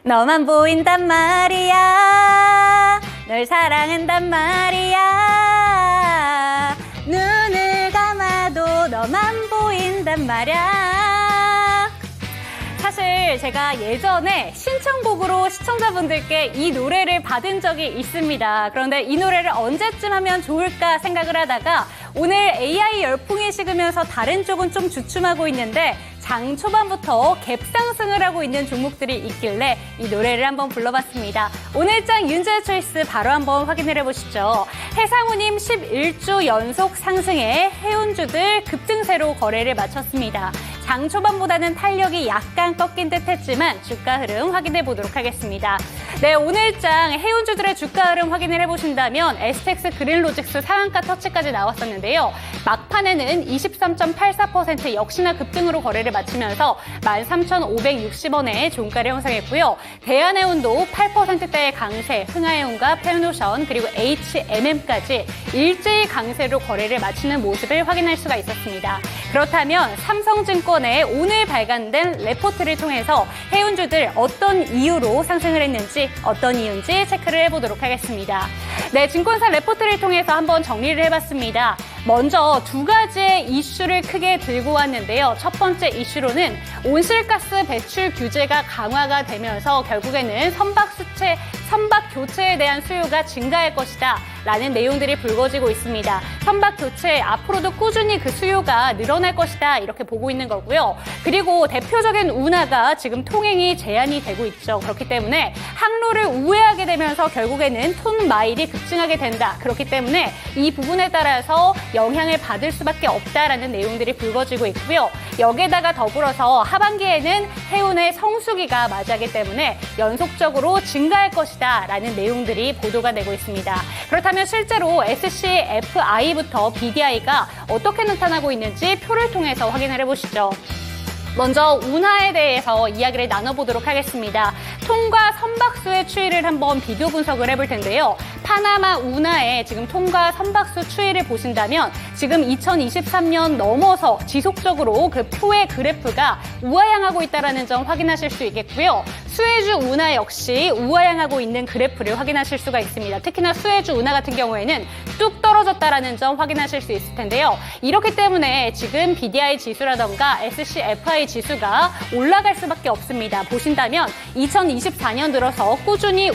너만 보인단 말이야. 널 사랑한단 말이야. 눈을 감아도 너만 보인단 말이야. 사실 제가 예전에 신청곡으로 시청자분들께 이 노래를 받은 적이 있습니다. 그런데 이 노래를 언제쯤 하면 좋을까 생각을 하다가 오늘 AI 열풍이 식으면서 다른 쪽은 좀 주춤하고 있는데 장 초반부터 갭상승을 하고 있는 종목들이 있길래 이 노래를 한번 불러봤습니다. 오늘 장 윤재의 초이스 바로 한번 확인을 해보시죠. 해상우님 11주 연속 상승에 해운주들 급등세로 거래를 마쳤습니다. 장 초반보다는 탄력이 약간 꺾인 듯 했지만 주가 흐름 확인해 보도록 하겠습니다. 네, 오늘 장 해운주들의 주가 흐름 확인을 해보신다면 STX 그린로직스 상한가 터치까지 나왔었는데요. 막판에는 23.84% 역시나 급등으로 거래를 마치면서 13,560원의 종가를 형성했고요. 대한해운도 8%대의 강세, 흥하해운과 페노션 그리고 HMM까지 일제히 강세로 거래를 마치는 모습을 확인할 수가 있었습니다. 그렇다면 삼성증권의 오늘 발간된 레포트를 통해서 해운주들 어떤 이유로 상승을 했는지 어떤 이유인지 체크를 해보도록 하겠습니다. 네, 증권사 레포트를 통해서 한번 정리를 해봤습니다. 먼저 두 가지의 이슈를 크게 들고 왔는데요. 첫 번째 이슈로는 온실가스 배출 규제가 강화가 되면서 결국에는 선박 교체에 대한 수요가 증가할 것이다 라는 내용들이 불거지고 있습니다. 선박 교체 앞으로도 꾸준히 그 수요가 늘어날 것이다 이렇게 보고 있는 거고요. 그리고 대표적인 운하가 지금 통행이 제한이 되고 있죠. 그렇기 때문에 항로를 우회하게 되면서 결국에는 톤 마일이 급증하게 된다. 그렇기 때문에 이 부분에 따라서 영향을 받을 수밖에 없다라는 내용들이 불거지고 있고요. 여기에다가 더불어서 하반기에는 해운의 성수기가 맞이하기 때문에 연속적으로 증가할 것이다 라는 내용들이 보도가 되고 있습니다. 그렇다면 실제로 SCFI부터 BDI가 어떻게 나타나고 있는지 표를 통해서 확인을 해보시죠. 먼저 운하에 대해서 이야기를 나눠보도록 하겠습니다. 통과 선박수의 추이를 한번 비교 분석을 해볼 텐데요. 파나마 운하의 지금 통과 선박수 추이를 보신다면 지금 2023년 넘어서 지속적으로 그 표의 그래프가 우하향하고 있다는 점 확인하실 수 있겠고요. 수에주 운하 역시 우하향하고 있는 그래프를 확인하실 수가 있습니다. 특히나 수에주 운하 같은 경우에는 뚝 떨어졌다는 점 확인하실 수 있을 텐데요. 이렇기 때문에 지금 BDI 지수라던가 SCFI 지수가 올라갈 수밖에 없습니다. 보신다면 2024년 들어서 꾸준히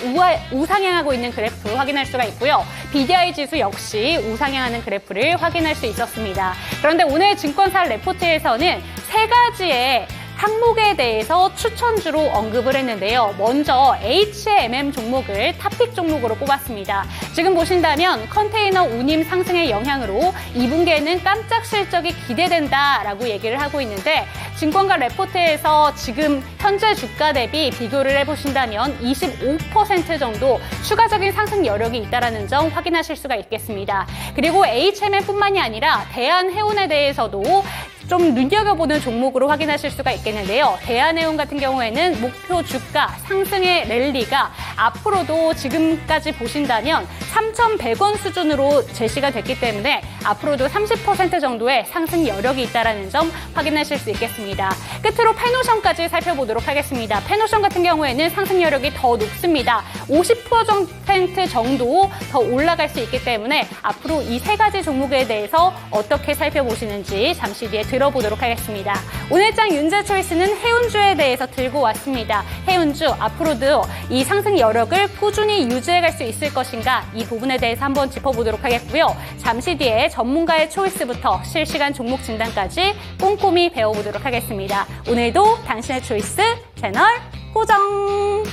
우상향하고 있는 그래프 확인할 수가 있고요. BDI 지수 역시 우상향하는 그래프를 확인할 수 있었습니다. 그런데 오늘 증권사 레포트에서는 세 가지의 항목에 대해서 추천주로 언급을 했는데요. 먼저 HMM 종목을 탑픽 종목으로 꼽았습니다. 지금 보신다면 컨테이너 운임 상승의 영향으로 2분기에는 깜짝 실적이 기대된다라고 얘기를 하고 있는데 증권가 레포트에서 지금 현재 주가 대비 비교를 해보신다면 25% 정도 추가적인 상승 여력이 있다는 점 확인하실 수가 있겠습니다. 그리고 HMM뿐만이 아니라 대한해운에 대해서도 좀 눈여겨보는 종목으로 확인하실 수가 있겠는데요. 대한해운 같은 경우에는 목표 주가 상승의 랠리가 앞으로도 지금까지 보신다면 3,100원 수준으로 제시가 됐기 때문에 앞으로도 30% 정도의 상승 여력이 있다는 점 확인하실 수 있겠습니다. 끝으로 페노션까지 살펴보도록 하겠습니다. 페노션 같은 경우에는 상승 여력이 더 높습니다. 50% 정도 더 올라갈 수 있기 때문에 앞으로 이 세 가지 종목에 대해서 어떻게 살펴보시는지 잠시 뒤에 들어보도록 하겠습니다. 오늘 장 윤재 초이스는 해운주에 대해서 들고 왔습니다. 해운주 앞으로도 이 상승 여력을 꾸준히 유지해갈 수 있을 것인가 이 부분에 대해서 한번 짚어보도록 하겠고요. 잠시 뒤에 전문가의 초이스부터 실시간 종목 진단까지 꼼꼼히 배워보도록 하겠습니다. 오늘도 당신의 초이스 채널 고정!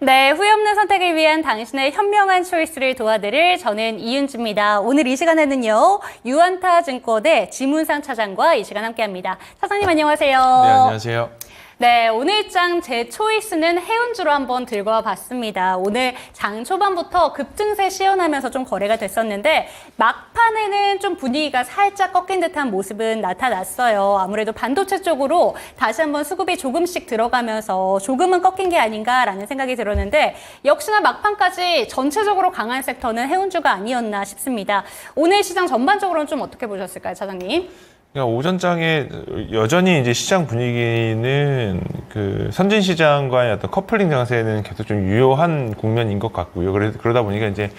네, 후회 없는 선택을 위한 당신의 현명한 초이스를 도와드릴 저는 이윤주입니다. 오늘 이 시간에는요, 유안타증권의 지문상 차장과 이 시간 함께합니다. 차장님 안녕하세요. 네, 안녕하세요. 네, 오늘 장 제 초이스는 해운주로 한번 들고 와봤습니다. 오늘 장 초반부터 급등세 시연하면서 좀 거래가 됐었는데 막판에는 좀 분위기가 살짝 꺾인 듯한 모습은 나타났어요. 아무래도 반도체 쪽으로 다시 한번 수급이 조금씩 들어가면서 조금은 꺾인 게 아닌가라는 생각이 들었는데 역시나 막판까지 전체적으로 강한 섹터는 해운주가 아니었나 싶습니다. 오늘 시장 전반적으로는 좀 어떻게 보셨을까요, 차장님? 그러니까 오전장에 여전히 이제 시장 분위기는 그 선진 시장과의 어떤 커플링 장세는 계속 좀 유효한 국면인 것 같고요. 그러다 보니까 이제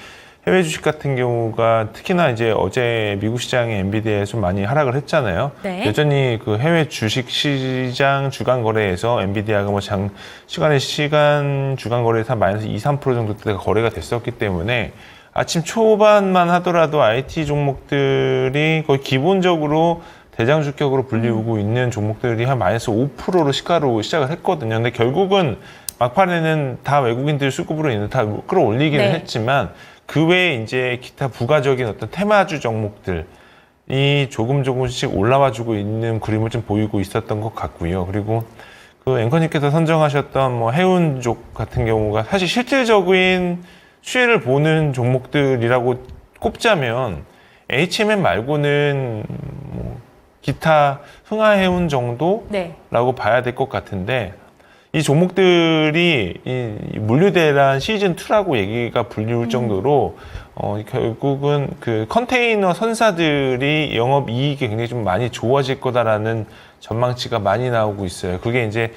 해외 주식 같은 경우가 특히나 이제 어제 미국 시장의 엔비디아에 좀 많이 하락을 했잖아요. 네. 여전히 그 해외 주식 시장 주간 거래에서 엔비디아가 뭐 시간 주간 거래에서 마이너스 2, 3% 정도대가 거래가 됐었기 때문에 아침 초반만 하더라도 IT 종목들이 거의 기본적으로 대장 주격으로 불리우고 있는 종목들이 한 마이너스 5%로 시가로 시작을 했거든요. 근데 결국은 막판에는 다 외국인들 수급으로 인해 다 끌어올리기는 네. 했지만 그 외에 이제 기타 부가적인 어떤 테마주 종목들이 조금씩 올라와주고 있는 그림을 좀 보이고 있었던 것 같고요. 그리고 그 앵커님께서 선정하셨던 뭐 해운족 같은 경우가 사실 실질적인 수혜를 보는 종목들이라고 꼽자면 HMM 말고는 뭐 기타 흥하해운 정도라고 네. 봐야 될 것 같은데 이 종목들이 이 물류대란 시즌2라고 얘기가 불리울 정도로 결국은 그 컨테이너 선사들이 영업이익이 굉장히 좀 많이 좋아질 거다라는 전망치가 많이 나오고 있어요. 그게 이제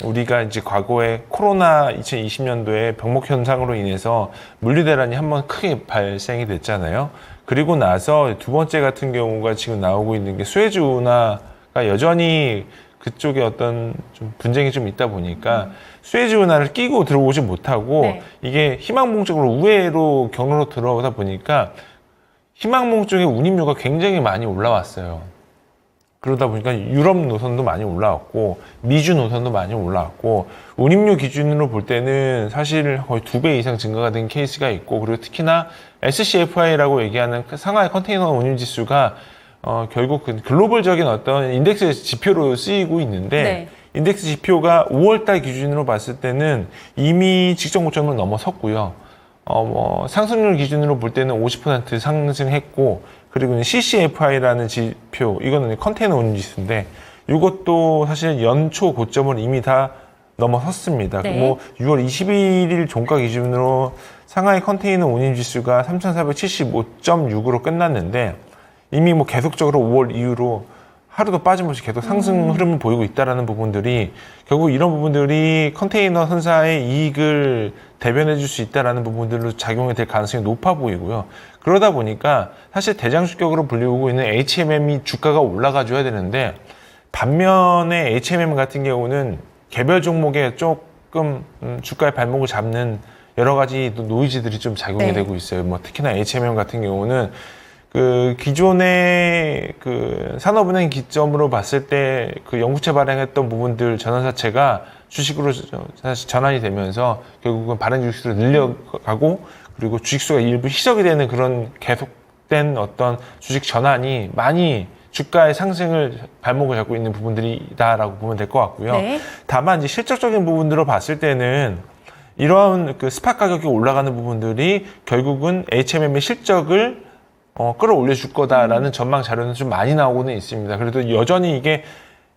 우리가 이제 과거에 코로나 2020년도에 병목 현상으로 인해서 물류대란이 한번 크게 발생이 됐잖아요. 그리고 나서 두 번째 같은 경우가 지금 나오고 있는 게 수에즈 운하가 여전히 그쪽에 어떤 좀 분쟁이 좀 있다 보니까 수에즈 운하를 끼고 들어오지 못하고 네. 이게 희망봉 쪽으로 우회로 경로로 들어오다 보니까 희망봉 쪽의 운임료가 굉장히 많이 올라왔어요. 그러다 보니까 유럽 노선도 많이 올라왔고 미주 노선도 많이 올라왔고 운임료 기준으로 볼 때는 사실 거의 2배 이상 증가가 된 케이스가 있고 그리고 특히나 SCFI라고 얘기하는 상하이 컨테이너 운임 지수가 결국 그 글로벌적인 어떤 인덱스 지표로 쓰이고 있는데 네. 인덱스 지표가 5월달 기준으로 봤을 때는 이미 직전 고점을 넘어섰고요. 상승률 기준으로 볼 때는 50% 상승했고 그리고 CCFI라는 지표, 이거는 컨테이너 운임 지수인데 이것도 사실 연초 고점을 이미 다 넘어섰습니다. 네. 뭐 6월 21일 종가 기준으로 상하이 컨테이너 운임 지수가 3,475.6으로 끝났는데 이미 뭐 계속적으로 5월 이후로 하루도 빠짐없이 계속 상승 흐름을 보이고 있다는 부분들이 결국 이런 부분들이 컨테이너 선사의 이익을 대변해 줄 수 있다는 부분들로 작용이 될 가능성이 높아 보이고요. 그러다 보니까 사실 대장 주격으로 불리우고 있는 HMM이 주가가 올라가 줘야 되는데 반면에 HMM 같은 경우는 개별 종목에 조금 주가의 발목을 잡는 여러 가지 노이즈들이 좀 작용이 네. 되고 있어요. 뭐 특히나 HMM 같은 경우는 그 기존의 그 산업은행 기점으로 봤을 때 그 영구채 발행했던 부분들 전환사채가 주식으로 사실 전환이 되면서 결국은 발행 주식수를 늘려가고 그리고 주식수가 일부 희석이 되는 그런 계속된 어떤 주식 전환이 많이 주가의 상승을 발목을 잡고 있는 부분들이다라고 보면 될 것 같고요. 네. 다만 이제 실적적인 부분들로 봤을 때는 이런 그 스팟 가격이 올라가는 부분들이 결국은 HMM의 실적을 끌어올려 줄 거다라는 전망 자료는 좀 많이 나오고는 있습니다. 그래도 여전히 이게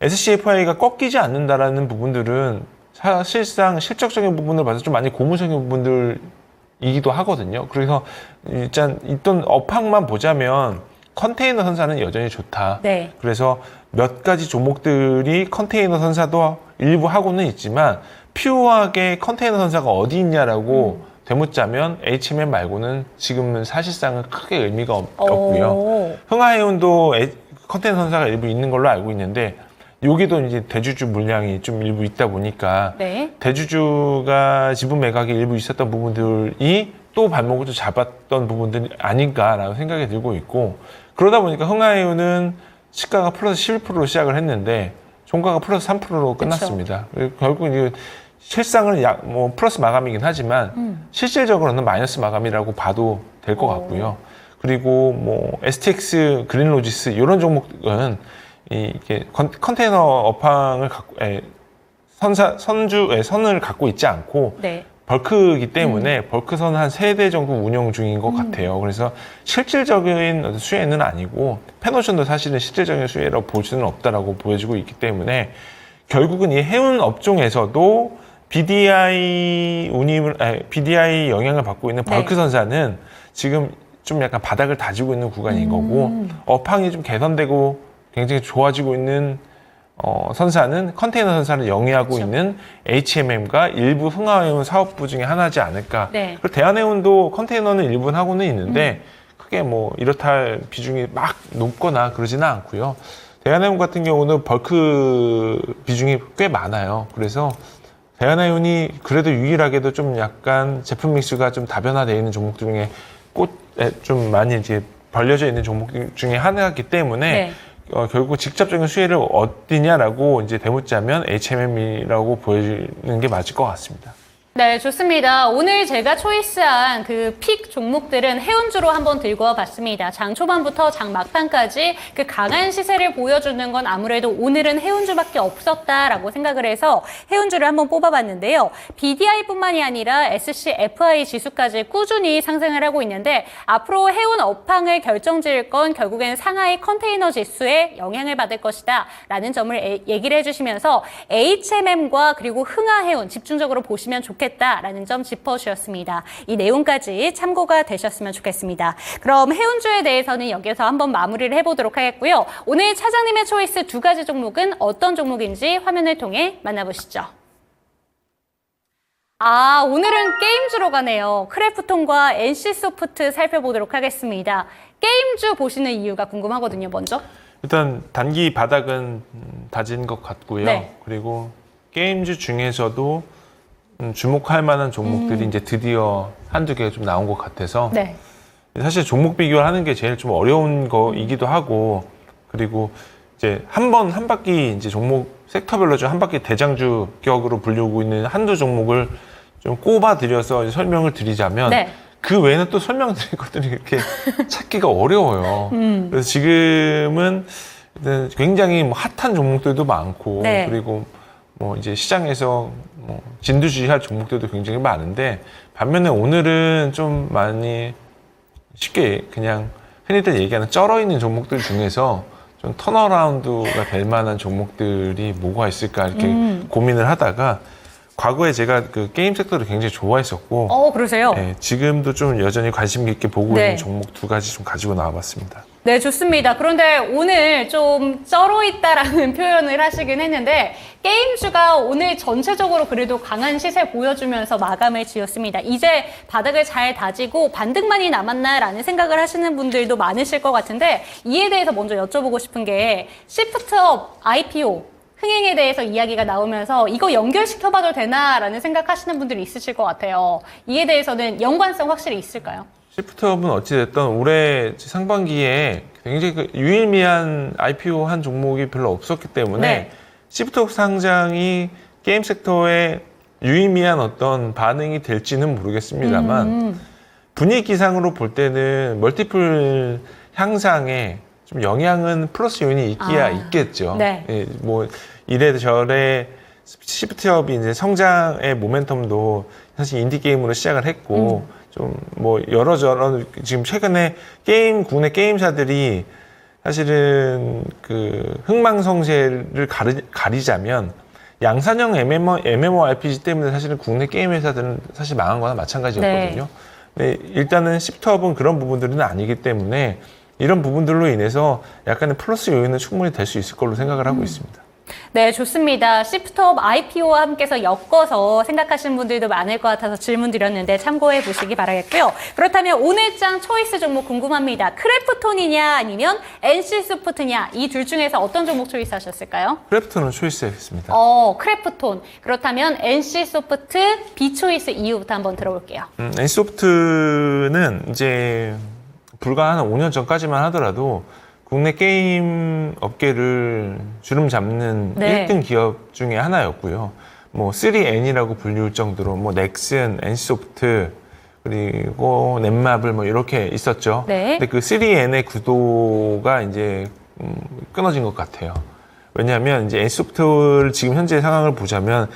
SCFI가 꺾이지 않는다라는 부분들은 사실상 실적적인 부분을 봐서 좀 많이 고무적인 부분들이기도 하거든요. 그래서 일단 있던 업황만 보자면 컨테이너 선사는 여전히 좋다. 네. 그래서 몇 가지 종목들이 컨테이너 선사도 일부 하고는 있지만 퓨어하게 컨테이너 선사가 어디 있냐라고 되묻자면 HMM 말고는 지금은 사실상은 크게 의미가 없고요. 흥하해운도 컨테이너 선사가 일부 있는 걸로 알고 있는데 여기도 이제 대주주 물량이 좀 일부 있다 보니까 네. 대주주가 지분 매각이 일부 있었던 부분들이 또 발목을 좀 잡았던 부분들이 아닌가라고 생각이 들고 있고 그러다 보니까 흥하해운은 시가가 플러스 11%로 시작을 했는데 종가가 플러스 3%로 끝났습니다. 결국 이제 실상은 뭐 플러스 마감이긴 하지만 실질적으로는 마이너스 마감이라고 봐도 될 것 같고요. 그리고 뭐 STX, 그린로지스 이런 종목은 이게 컨테이너 업황을 갖고 선을 갖고 있지 않고 네. 벌크이기 때문에 벌크선 한 3대 정도 운영 중인 것 같아요. 그래서 실질적인 수혜는 아니고 펜오션도 사실은 실질적인 수혜라고 볼 수는 없다라고 보여지고 있기 때문에 결국은 이 해운 업종에서도 BDI 영향을 받고 있는 벌크 네. 선사는 지금 좀 약간 바닥을 다지고 있는 구간인 거고 업황이 좀 개선되고 굉장히 좋아지고 있는 선사는 컨테이너 선사를 영위하고 그렇죠. 있는 HMM과 일부 흥하해운 사업부 중에 하나지 않을까. 네. 그리고 대한해운도 컨테이너는 일부는 하고는 있는데 크게 뭐 이렇다 할 비중이 막 높거나 그러지는 않고요. 대한해운 같은 경우는 벌크 비중이 꽤 많아요. 그래서 대한해운이 그래도 유일하게도 좀 약간 제품 믹스가 좀 다변화되어 있는 종목 중에 좀 많이 이제 벌려져 있는 종목 중에 하나이기 때문에 네. 결국 직접적인 수혜를 얻느냐라고 이제 대묻자면 HMM이라고 보여지는 게 맞을 것 같습니다. 네, 좋습니다. 오늘 제가 초이스한 그 픽 종목들은 해운주로 한번 들고 와봤습니다. 장 초반부터 장 막판까지 그 강한 시세를 보여주는 건 아무래도 오늘은 해운주밖에 없었다라고 생각을 해서 해운주를 한번 뽑아봤는데요. BDI뿐만이 아니라 SCFI 지수까지 꾸준히 상승을 하고 있는데 앞으로 해운 업황을 결정지을 건 결국엔 상하이 컨테이너 지수에 영향을 받을 것이다 라는 점을 얘기를 해주시면서 HMM과 그리고 흥하해운 집중적으로 보시면 좋겠다라는 점 짚어주셨습니다. 이 내용까지 참고가 되셨으면 좋겠습니다. 그럼 해운주에 대해서는 여기서 한번 마무리를 해보도록 하겠고요. 오늘 차장님의 초이스 2가지 종목은 어떤 종목인지 화면을 통해 만나보시죠. 오늘은 게임주로 가네요. 크래프톤과 NC소프트 살펴보도록 하겠습니다. 게임주 보시는 이유가 궁금하거든요, 먼저. 일단 단기 바닥은 다진 것 같고요. 네. 그리고 게임주 중에서도 주목할 만한 종목들이 이제 드디어 한두 개가 좀 나온 것 같아서 네. 사실 종목 비교를 하는 게 제일 좀 어려운 거이기도 하고 그리고 이제 한 바퀴 이제 종목 섹터별로 좀 한 바퀴 대장주 격으로 불리고 있는 한두 종목을 좀 꼽아드려서 설명을 드리자면 네. 그 외에는 또 설명드릴 것들이 이렇게 찾기가 어려워요. 그래서 지금은 굉장히 뭐 핫한 종목들도 많고 네. 그리고 뭐 이제 시장에서 뭐 진두지휘할 종목들도 굉장히 많은데 반면에 오늘은 좀 많이 쉽게 그냥 흔히들 얘기하는 쩔어 있는 종목들 중에서 좀 턴어라운드가 될 만한 종목들이 뭐가 있을까 이렇게 고민을 하다가 과거에 제가 그 게임 섹터를 굉장히 좋아했었고 그러세요? 네, 지금도 좀 여전히 관심 깊게 보고 네. 있는 종목 2가지 좀 가지고 나와봤습니다. 네, 좋습니다. 그런데 오늘 좀 쩔어 있다라는 표현을 하시긴 했는데 게임주가 오늘 전체적으로 그래도 강한 시세 보여주면서 마감을 지었습니다. 이제 바닥을 잘 다지고 반등만이 남았나라는 생각을 하시는 분들도 많으실 것 같은데 이에 대해서 먼저 여쭤보고 싶은 게 시프트업 IPO 흥행에 대해서 이야기가 나오면서 이거 연결시켜봐도 되나라는 생각하시는 분들이 있으실 것 같아요. 이에 대해서는 연관성 확실히 있을까요? 시프트업은 어찌됐든 올해 상반기에 굉장히 그 유의미한 IPO 한 종목이 별로 없었기 때문에 네. 시프트업 상장이 게임 섹터에 유의미한 어떤 반응이 될지는 모르겠습니다만 분위기상으로 볼 때는 멀티플 향상에 좀 영향은 플러스 요인이 있겠죠. 네. 예, 뭐 이래저래 시프트업이 이제 성장의 모멘텀도 사실 인디게임으로 시작을 했고 좀 뭐 여러저러 지금 최근에 국내 게임사들이 사실은 그 흥망성쇠를 가리자면 양산형 MMORPG 때문에 사실은 국내 게임 회사들은 사실 망한 거나 마찬가지였거든요. 네. 일단은 시프트업은 그런 부분들은 아니기 때문에 이런 부분들로 인해서 약간의 플러스 요인은 충분히 될 수 있을 걸로 생각을 하고 있습니다. 네, 좋습니다. 시프트업 IPO와 함께서 엮어서 생각하시는 분들도 많을 것 같아서 질문 드렸는데 참고해 보시기 바라겠고요. 그렇다면 오늘장 초이스 종목 궁금합니다. 크래프톤이냐 아니면 NC소프트냐 이 둘 중에서 어떤 종목 초이스 하셨을까요? 크래프톤은 초이스했습니다. 크래프톤. 그렇다면 NC소프트 B초이스 이유부터 한번 들어볼게요. NC소프트는 이제 불과 한 5년 전까지만 하더라도 국내 게임 업계를 주름 잡는 네. 1등 기업 중에 하나였고요. 뭐 3N이라고 불릴 정도로 뭐 넥슨, NC소프트 그리고 넷마블 뭐 이렇게 있었죠. 네. 근데 그 3N의 구도가 이제 끊어진 것 같아요. 왜냐하면 이제 NC소프트를 지금 현재 상황을 보자면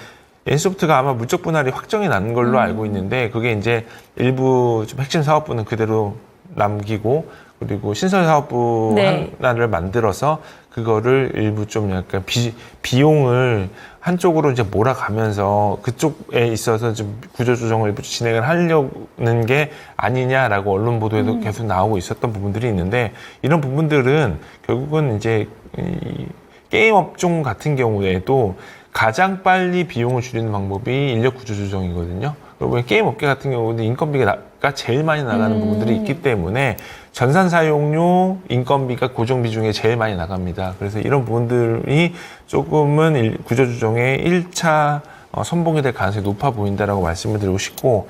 NC소프트가 아마 물적 분할이 확정이 난 걸로 알고 있는데 그게 이제 일부 좀 핵심 사업부는 그대로 남기고 그리고 신설 사업부 네. 하나를 만들어서 그거를 일부 좀 약간 비용을 한쪽으로 이제 몰아가면서 그쪽에 있어서 좀 구조조정을 일부 진행을 하려는 게 아니냐라고 언론 보도에도 계속 나오고 있었던 부분들이 있는데 이런 부분들은 결국은 이제 이 게임 업종 같은 경우에도 가장 빨리 비용을 줄이는 방법이 인력 구조조정이거든요. 그리고 게임 업계 같은 경우는 인건비가 제일 많이 나가는 부분들이 있기 때문에 전산 사용료 인건비가 고정 비중에 제일 많이 나갑니다. 그래서 이런 부분들이 조금은 구조조정의 1차 선봉이 될 가능성이 높아 보인다라고 말씀을 드리고 싶고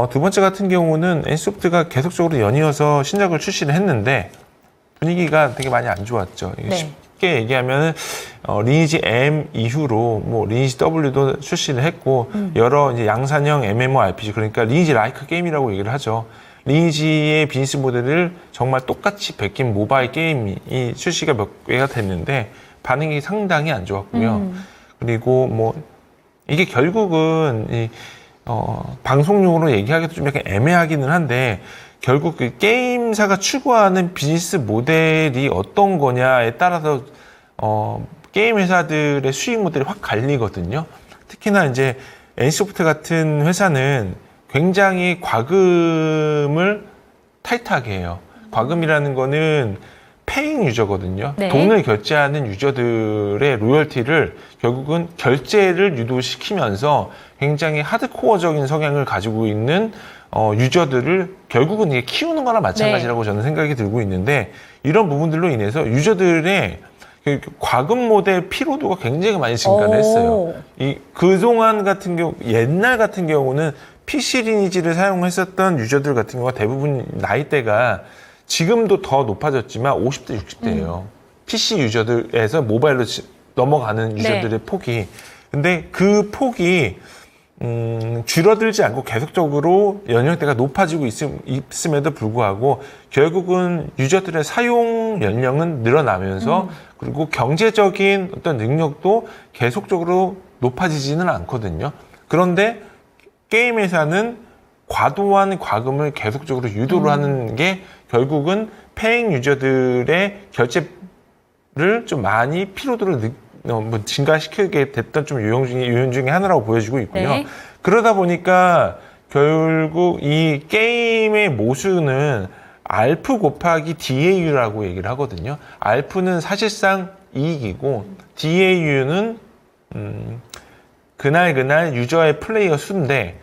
두 번째 같은 경우는 NC소프트가 계속적으로 연이어서 신작을 출시를 했는데 분위기가 되게 많이 안 좋았죠. 네. 쉽게 얘기하면 리니지 M 이후로 뭐 리니지 W도 출시를 했고 여러 이제 양산형 MMORPG 그러니까 리니지 라이크 게임이라고 얘기를 하죠. 리니지의 비즈니스 모델을 정말 똑같이 베낀 모바일 게임이 출시가 몇 개가 됐는데 반응이 상당히 안 좋았고요. 그리고 뭐 이게 결국은 방송용으로 얘기하기도 좀 약간 애매하기는 한데 결국 그 게임사가 추구하는 비즈니스 모델이 어떤 거냐에 따라서 게임 회사들의 수익 모델이 확 갈리거든요. 특히나 이제 NC소프트 같은 회사는 굉장히 과금을 타이트하게 해요. 과금이라는 거는 페잉 유저거든요. 네. 돈을 결제하는 유저들의 로열티를 결국은 결제를 유도시키면서 굉장히 하드코어적인 성향을 가지고 있는 유저들을 결국은 이게 키우는 거나 마찬가지라고 저는 생각이 들고 있는데 이런 부분들로 인해서 유저들의 그 과금 모델 피로도가 굉장히 많이 증가를 했어요. 그동안 같은 경우, 옛날 같은 경우는 PC 리니지를 사용했었던 유저들 같은 경우가 대부분 나이대가 지금도 더 높아졌지만 50대, 60대예요. PC 유저들에서 모바일로 넘어가는 유저들의 네. 폭이. 근데 그 폭이 줄어들지 않고 계속적으로 연령대가 높아지고 있음에도 불구하고 결국은 유저들의 사용 연령은 늘어나면서 그리고 경제적인 어떤 능력도 계속적으로 높아지지는 않거든요. 그런데 게임 회사는 과도한 과금을 계속적으로 유도를 하는 게 결국은 페잉 유저들의 결제를 좀 많이 피로도를 증가시키게 됐던 좀 요인 중에 하나라고 보여지고 있고요. 네. 그러다 보니까 결국 이 게임의 모수는 알프 곱하기 DAU라고 얘기를 하거든요. 알프는 사실상 이익이고 DAU는 그날 유저의 플레이어 수인데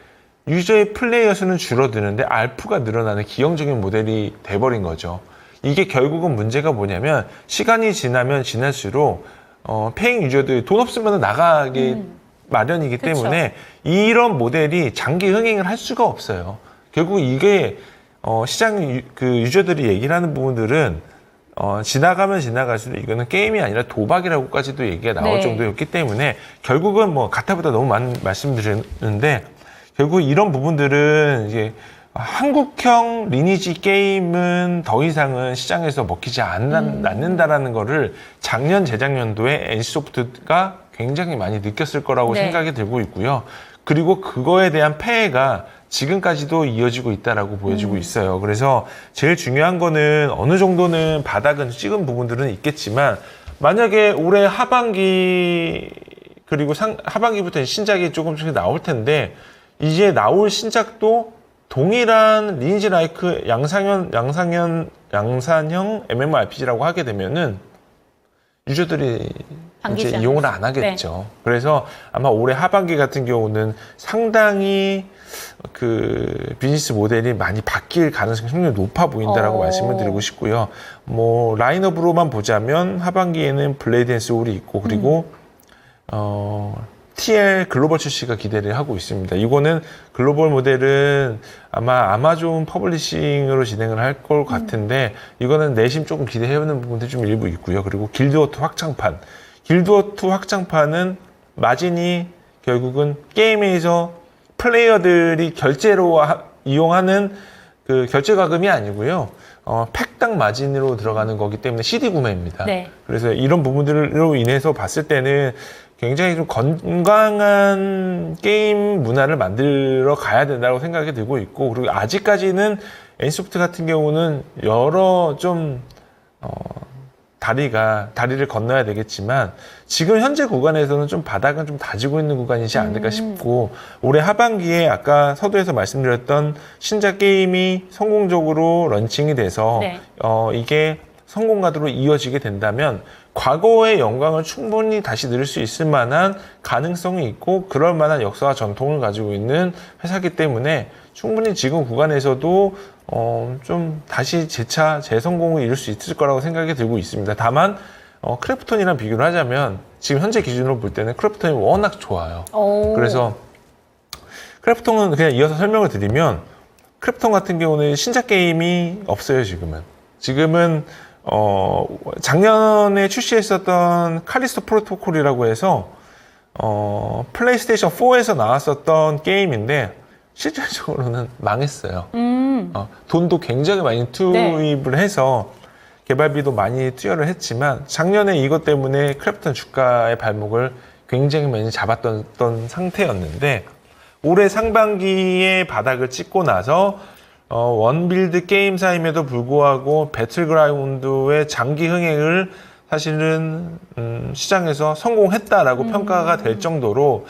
유저의 플레이어 수는 줄어드는데 알프가 늘어나는 기형적인 모델이 돼버린 거죠. 이게 결국은 문제가 뭐냐면 시간이 지나면 지날수록 페잉 유저들이 돈 없으면 나가게 마련이기 그쵸. 때문에 이런 모델이 장기 흥행을 할 수가 없어요. 결국 이게 시장 그 유저들이 얘기를 하는 부분들은 지나가면 지나갈수록 이거는 게임이 아니라 도박이라고까지도 얘기가 나올 네. 정도였기 때문에 결국은 뭐 가타보다 너무 많은 말씀드렸는데 결국 이런 부분들은 이제 한국형 리니지 게임은 더 이상은 시장에서 먹히지 않는다라는 거를 작년, 재작년도에 NC소프트가 굉장히 많이 느꼈을 거라고 네. 생각이 들고 있고요. 그리고 그거에 대한 폐해가 지금까지도 이어지고 있다라고 보여지고 있어요. 그래서 제일 중요한 거는 어느 정도는 바닥은 찍은 부분들은 있겠지만 만약에 올해 하반기 그리고 하반기부터 신작이 조금씩 나올 텐데 이제 나올 신작도 동일한 리니지 라이크 양산형 MMORPG라고 하게 되면은 유저들이 이제 이용을 안 하겠죠. 네. 그래서 아마 올해 하반기 같은 경우는 상당히 그 비즈니스 모델이 많이 바뀔 가능성이 상당히 높아 보인다라고 말씀을 드리고 싶고요. 뭐 라인업으로만 보자면 하반기에는 블레이드 앤 소울이 있고 그리고 TL 글로벌 출시가 기대를 하고 있습니다. 이거는 글로벌 모델은 아마 아마존 퍼블리싱으로 진행을 할 것 같은데 이거는 내심 조금 기대해보는 부분들이 좀 일부 있고요. 그리고 길드워트 확장판. 길드워트 확장판은 마진이 결국은 게임에서 플레이어들이 결제로 이용하는 그 결제 과금이 아니고요. 팩당 마진으로 들어가는 거기 때문에 CD 구매입니다. 네. 그래서 이런 부분들로 인해서 봤을 때는 굉장히 좀 건강한 게임 문화를 만들어 가야 된다고 생각이 들고 있고, 그리고 아직까지는 NC소프트 같은 경우는 여러 좀 다리를 건너야 되겠지만 지금 현재 구간에서는 좀 바닥은 좀 다지고 있는 구간이지 않을까 싶고, 올해 하반기에 아까 서두에서 말씀드렸던 신작 게임이 성공적으로 런칭이 돼서 네. 이게 성공 가도로 이어지게 된다면 과거의 영광을 충분히 다시 누릴 수 있을 만한 가능성이 있고, 그럴 만한 역사와 전통을 가지고 있는 회사이기 때문에 충분히 지금 구간에서도 좀 다시 재성공을 이룰 수 있을 거라고 생각이 들고 있습니다. 다만 크래프톤이랑 비교를 하자면 지금 현재 기준으로 볼 때는 크래프톤이 워낙 좋아요. 오. 그래서 크래프톤은 그냥 이어서 설명을 드리면, 크래프톤 같은 경우는 신작 게임이 없어요. 지금은 작년에 출시했었던 칼리스토 프로토콜이라고 해서 플레이스테이션 4에서 나왔었던 게임인데 실질적으로는 망했어요. 돈도 굉장히 많이 투입을 해서 개발비도 많이 투여를 했지만 작년에 이것 때문에 크래프톤 주가의 발목을 굉장히 많이 잡았던 상태였는데, 올해 상반기에 바닥을 찍고 나서 원빌드 게임사임에도 불구하고 배틀그라운드의 장기 흥행을 사실은 시장에서 성공했다라고 평가가 될 정도로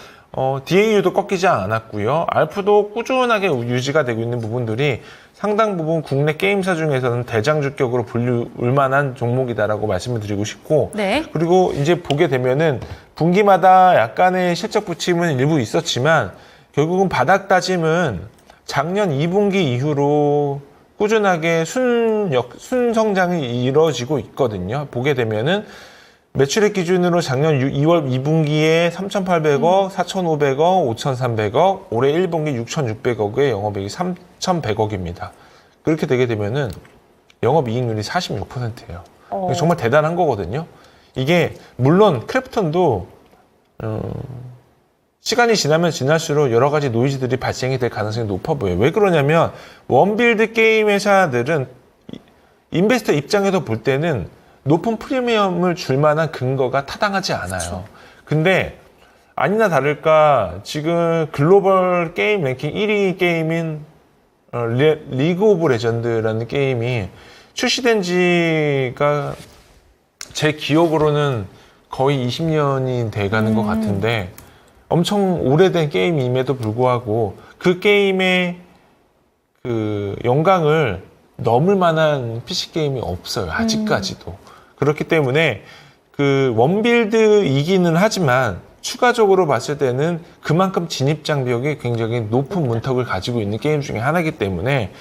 DAU도 꺾이지 않았고요. ARP도 꾸준하게 유지가 되고 있는 부분들이 상당 부분 국내 게임사 중에서는 대장주격으로 불릴 만한 종목이다라고 말씀을 드리고 싶고, 네. 그리고 이제 보게 되면은 분기마다 약간의 실적 부침은 일부 있었지만 결국은 바닥 다짐은 작년 2분기 이후로 꾸준하게 순성장이 이루어지고 있거든요. 보게 되면은 매출액 기준으로 작년 2월 2분기에 3,800억, 4,500억, 5,300억, 올해 1분기 6,600억의 영업이익이 3,100억입니다. 그렇게 되게 되면은 영업이익률이 46%예요. 정말 대단한 거거든요. 이게 물론 크래프톤도 시간이 지나면 지날수록 여러 가지 노이즈들이 발생이 될 가능성이 높아 보여요. 왜 그러냐면 원빌드 게임 회사들은 인베스터 입장에서 볼 때는 높은 프리미엄을 줄 만한 근거가 타당하지 않아요. 그렇죠. 근데 아니나 다를까 지금 글로벌 게임 랭킹 1위 게임인 리그 오브 레전드라는 게임이 출시된 지가 제 기억으로는 거의 20년이 돼가는 것 같은데, 엄청 오래된 게임임에도 불구하고 그 게임의 그 영광을 넘을 만한 PC 게임이 없어요. 아직까지도. 그렇기 때문에 그 원빌드이기는 하지만 추가적으로 봤을 때는 그만큼 진입 장벽이 굉장히 높은 문턱을 가지고 있는 게임 중에 하나이기 때문에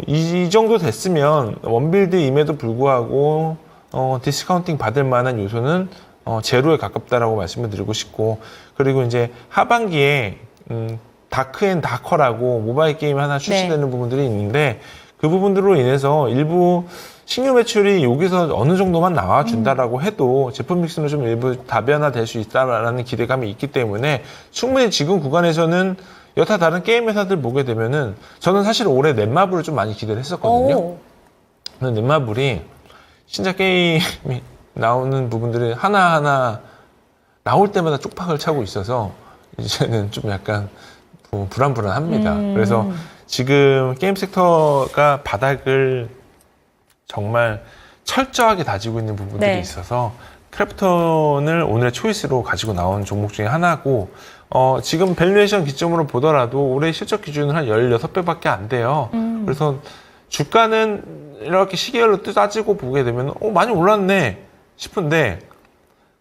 이 정도 됐으면 원빌드임에도 불구하고 디스카운팅 받을 만한 요소는 제로에 가깝다라고 말씀을 드리고 싶고, 그리고 이제 하반기에 다크앤다커라고 모바일 게임 하나 출시되는 부분들이 있는데, 그 부분들로 인해서 일부 신규 매출이 여기서 어느 정도만 나와준다라고 해도 제품 믹스는 좀 일부 다변화될 수 있다라는 기대감이 있기 때문에 충분히 지금 구간에서는 여타 다른 게임 회사들 보게 되면은 저는 사실 올해 넷마블을 좀 많이 기대를 했었거든요. 근데 넷마블이 신작 게임이 나오는 부분들이 하나하나 나올 때마다 쪽박을 차고 있어서 이제는 좀 약간 불안합니다. 그래서 지금 게임 섹터가 바닥을 정말 철저하게 다지고 있는 부분들이 있어서 크래프톤을 오늘의 초이스로 가지고 나온 종목 중에 하나고, 지금 밸류에이션 기점으로 보더라도 올해 실적 기준은 한 16배밖에 안 돼요. 그래서 주가는 이렇게 시계열로 따지고 보게 되면 많이 올랐네 싶은데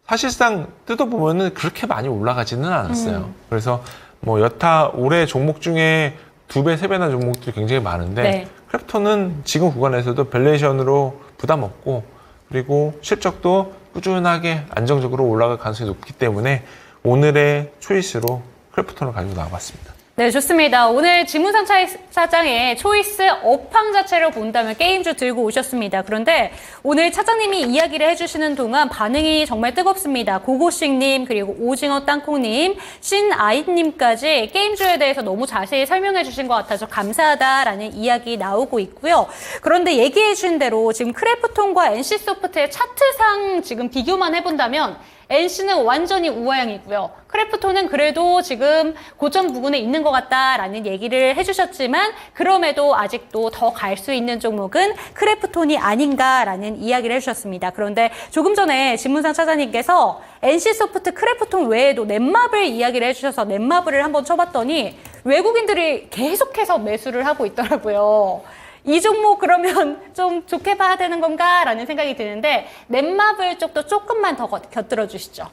사실상 뜯어보면은 그렇게 많이 올라가지는 않았어요. 그래서 뭐 여타 올해 종목 중에 2배, 3배나 종목들이 굉장히 많은데 크래프톤은 지금 구간에서도 밸류에이션으로 부담 없고, 그리고 실적도 꾸준하게 안정적으로 올라갈 가능성이 높기 때문에 오늘의 초이스로 크래프톤을 가지고 나와봤습니다. 네, 좋습니다. 오늘 지문상 사장의 초이스 업황 자체를 본다면 게임주 들고 오셨습니다. 그런데 오늘 차장님이 이야기를 해주시는 동안 반응이 정말 뜨겁습니다. 고고식님, 그리고 오징어 땅콩님, 신아잇님까지 게임주에 대해서 너무 자세히 설명해 주신 것 같아서 감사하다라는 이야기 나오고 있고요. 그런데 얘기해 주신 대로 지금 크래프톤과 NC소프트의 차트상 지금 비교만 해본다면 NC는 완전히 우하향이고요. 크래프톤은 그래도 지금 고점 부근에 있는 것 같다라는 얘기를 해주셨지만 그럼에도 아직도 더 갈 수 있는 종목은 크래프톤이 아닌가라는 이야기를 해주셨습니다. 그런데 조금 전에 진문상 차장님께서 NC소프트 크래프톤 외에도 넷마블 이야기를 해주셔서 넷마블을 한번 쳐봤더니 외국인들이 계속해서 매수를 하고 있더라고요. 이 종목 그러면 좀 좋게 봐야 되는 건가라는 생각이 드는데 넷마블 쪽도 조금만 더 곁들여 주시죠.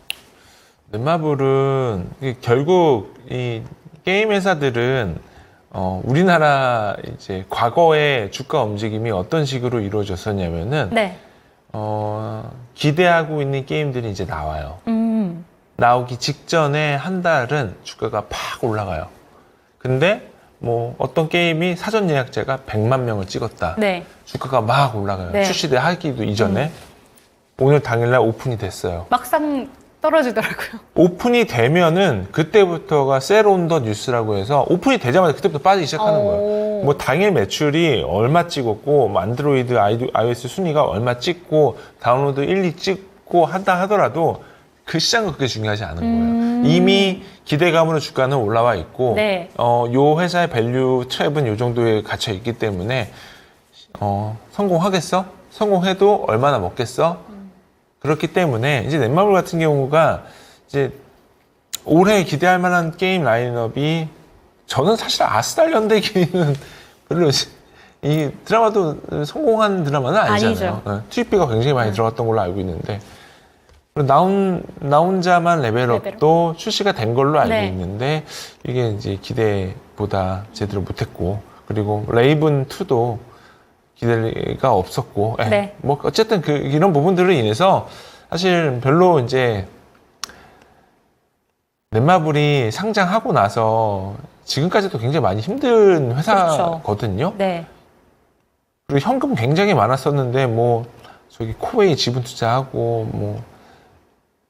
넷마블은 결국 이 게임 회사들은 우리나라 이제 과거의 주가 움직임이 어떤 식으로 이루어졌었냐면은 네. 기대하고 있는 게임들이 이제 나와요. 나오기 직전에 한 달은 주가가 팍 올라가요. 근데 뭐 어떤 게임이 사전 예약자가 100만 명을 찍었다. 네. 주가가 막 올라가요. 네. 출시대 하기도 이전에 오늘 당일날 오픈이 됐어요. 막상 떨어지더라고요. 오픈이 되면은 그때부터가 셀 온 더 뉴스라고 해서 오픈이 되자마자 그때부터 빠지기 시작하는 거예요. 뭐 당일 매출이 얼마 찍었고 뭐 안드로이드, iOS 순위가 얼마 찍고 다운로드 1, 2 찍고 한다 하더라도 그 시장은 그게 중요하지 않은 거예요. 이미 기대감으로 주가는 올라와 있고 네. 요 회사의 밸류 트랩은 요 정도에 갇혀 있기 때문에 성공하겠어? 성공해도 얼마나 먹겠어? 그렇기 때문에 이제 넷마블 같은 경우가 이제 올해 기대할 만한 게임 라인업이 저는 사실 아스달 연대기는 별로 이 드라마도 성공한 드라마는 아니잖아요. 투입비가 굉장히 많이 들어갔던 걸로 알고 있는데 나 혼자만 레벨업도 출시가 된 걸로 알고 네. 있는데 이게 이제 기대보다 제대로 못했고 그리고 레이븐 2도 기대가 없었고 네. 뭐 어쨌든 이런 부분들로 인해서 사실 별로 이제 넷마블이 상장하고 나서 지금까지도 굉장히 많이 힘든 회사거든요. 그렇죠. 네. 그리고 현금 굉장히 많았었는데 뭐 저기 코웨이 지분 투자하고 뭐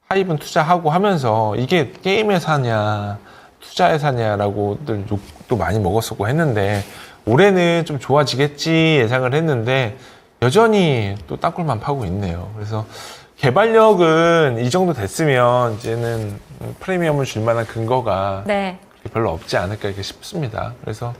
하이븐 투자하고 하면서 이게 게임 회사냐 투자 회사냐라고들 욕도 많이 먹었었고 했는데 올해는 좀 좋아지겠지 예상을 했는데 여전히 또 땅굴만 파고 있네요. 그래서 개발력은 이 정도 됐으면 이제는 프리미엄을 줄 만한 근거가 네. 별로 없지 않을까 이렇게 싶습니다. 그래서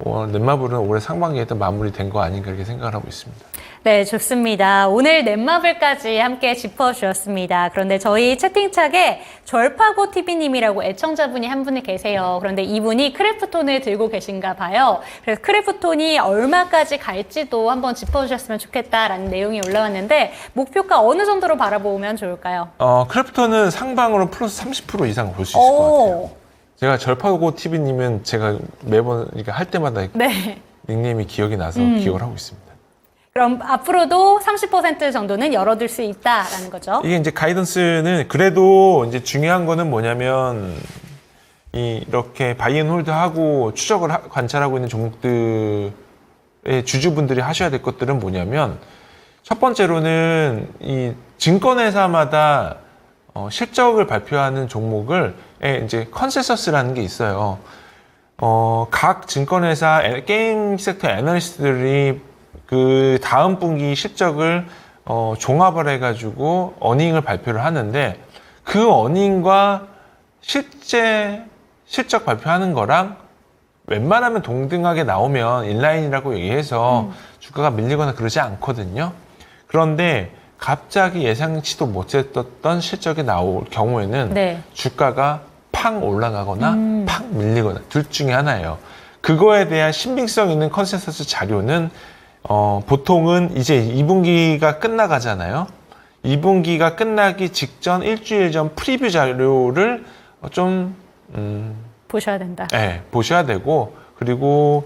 넷마블은 올해 상반기에 또 마무리된 거 아닌가 이렇게 생각을 하고 있습니다. 네, 좋습니다. 오늘 넷마블까지 함께 짚어주셨습니다. 그런데 저희 채팅창에 절파고 TV님이라고 애청자분이 한 분이 계세요. 그런데 이분이 크래프톤을 들고 계신가 봐요. 그래서 크래프톤이 얼마까지 갈지도 한번 짚어주셨으면 좋겠다라는 내용이 올라왔는데 목표가 어느 정도로 바라보면 좋을까요? 크래프톤은 상방으로 플러스 30% 이상 볼 수 있을 것 같아요. 제가 절파고 TV님은 제가 매번 이렇게 할 때마다 네. 닉네임이 기억이 나서 기억을 하고 있습니다. 그럼 앞으로도 30% 정도는 열어둘 수 있다라는 거죠. 이게 이제 가이던스는 그래도 이제 중요한 거는 뭐냐면 이렇게 바이앤홀드하고 추적을 관찰하고 있는 종목들의 주주분들이 하셔야 될 것들은 뭐냐면 첫 번째로는 이 증권회사마다 실적을 발표하는 종목을 이제 컨센서스라는 게 있어요. 각 증권회사 게임 섹터 애널리스트들이 그 다음 분기 실적을 종합을 해가지고 어닝을 발표를 하는데 그 어닝과 실제 실적 발표하는 거랑 웬만하면 동등하게 나오면 인라인이라고 얘기해서 주가가 밀리거나 그러지 않거든요. 그런데 갑자기 예상치도 못했던 실적이 나올 경우에는 네. 주가가 팡 올라가거나 팡 밀리거나 둘 중에 하나예요. 그거에 대한 신빙성 있는 컨센서스 자료는 보통은 이제 2분기가 끝나가잖아요. 2분기가 끝나기 직전 일주일 전 프리뷰 자료를 좀 보셔야 된다. 네, 보셔야 되고 그리고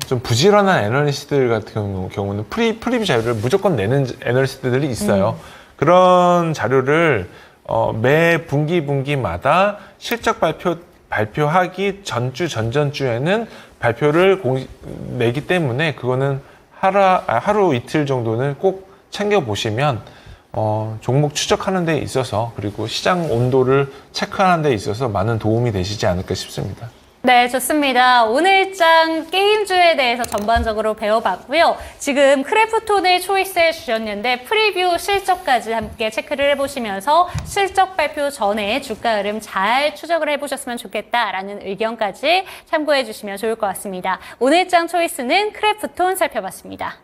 좀 부지런한 애널리스트들 같은 경우는 프리뷰 자료를 무조건 내는 애널리스트들이 있어요. 그런 자료를 매 분기마다 실적 발표하기 전주, 전전주에는 발표를 내기 때문에 그거는 하루 이틀 정도는 꼭 챙겨보시면 종목 추적하는 데 있어서 그리고 시장 온도를 체크하는 데 있어서 많은 도움이 되시지 않을까 싶습니다. 네, 좋습니다. 오늘장 게임주에 대해서 전반적으로 배워봤고요. 지금 크래프톤을 초이스해 주셨는데 프리뷰 실적까지 함께 체크를 해보시면서 실적 발표 전에 주가 흐름 잘 추적을 해보셨으면 좋겠다라는 의견까지 참고해 주시면 좋을 것 같습니다. 오늘장 초이스는 크래프톤 살펴봤습니다.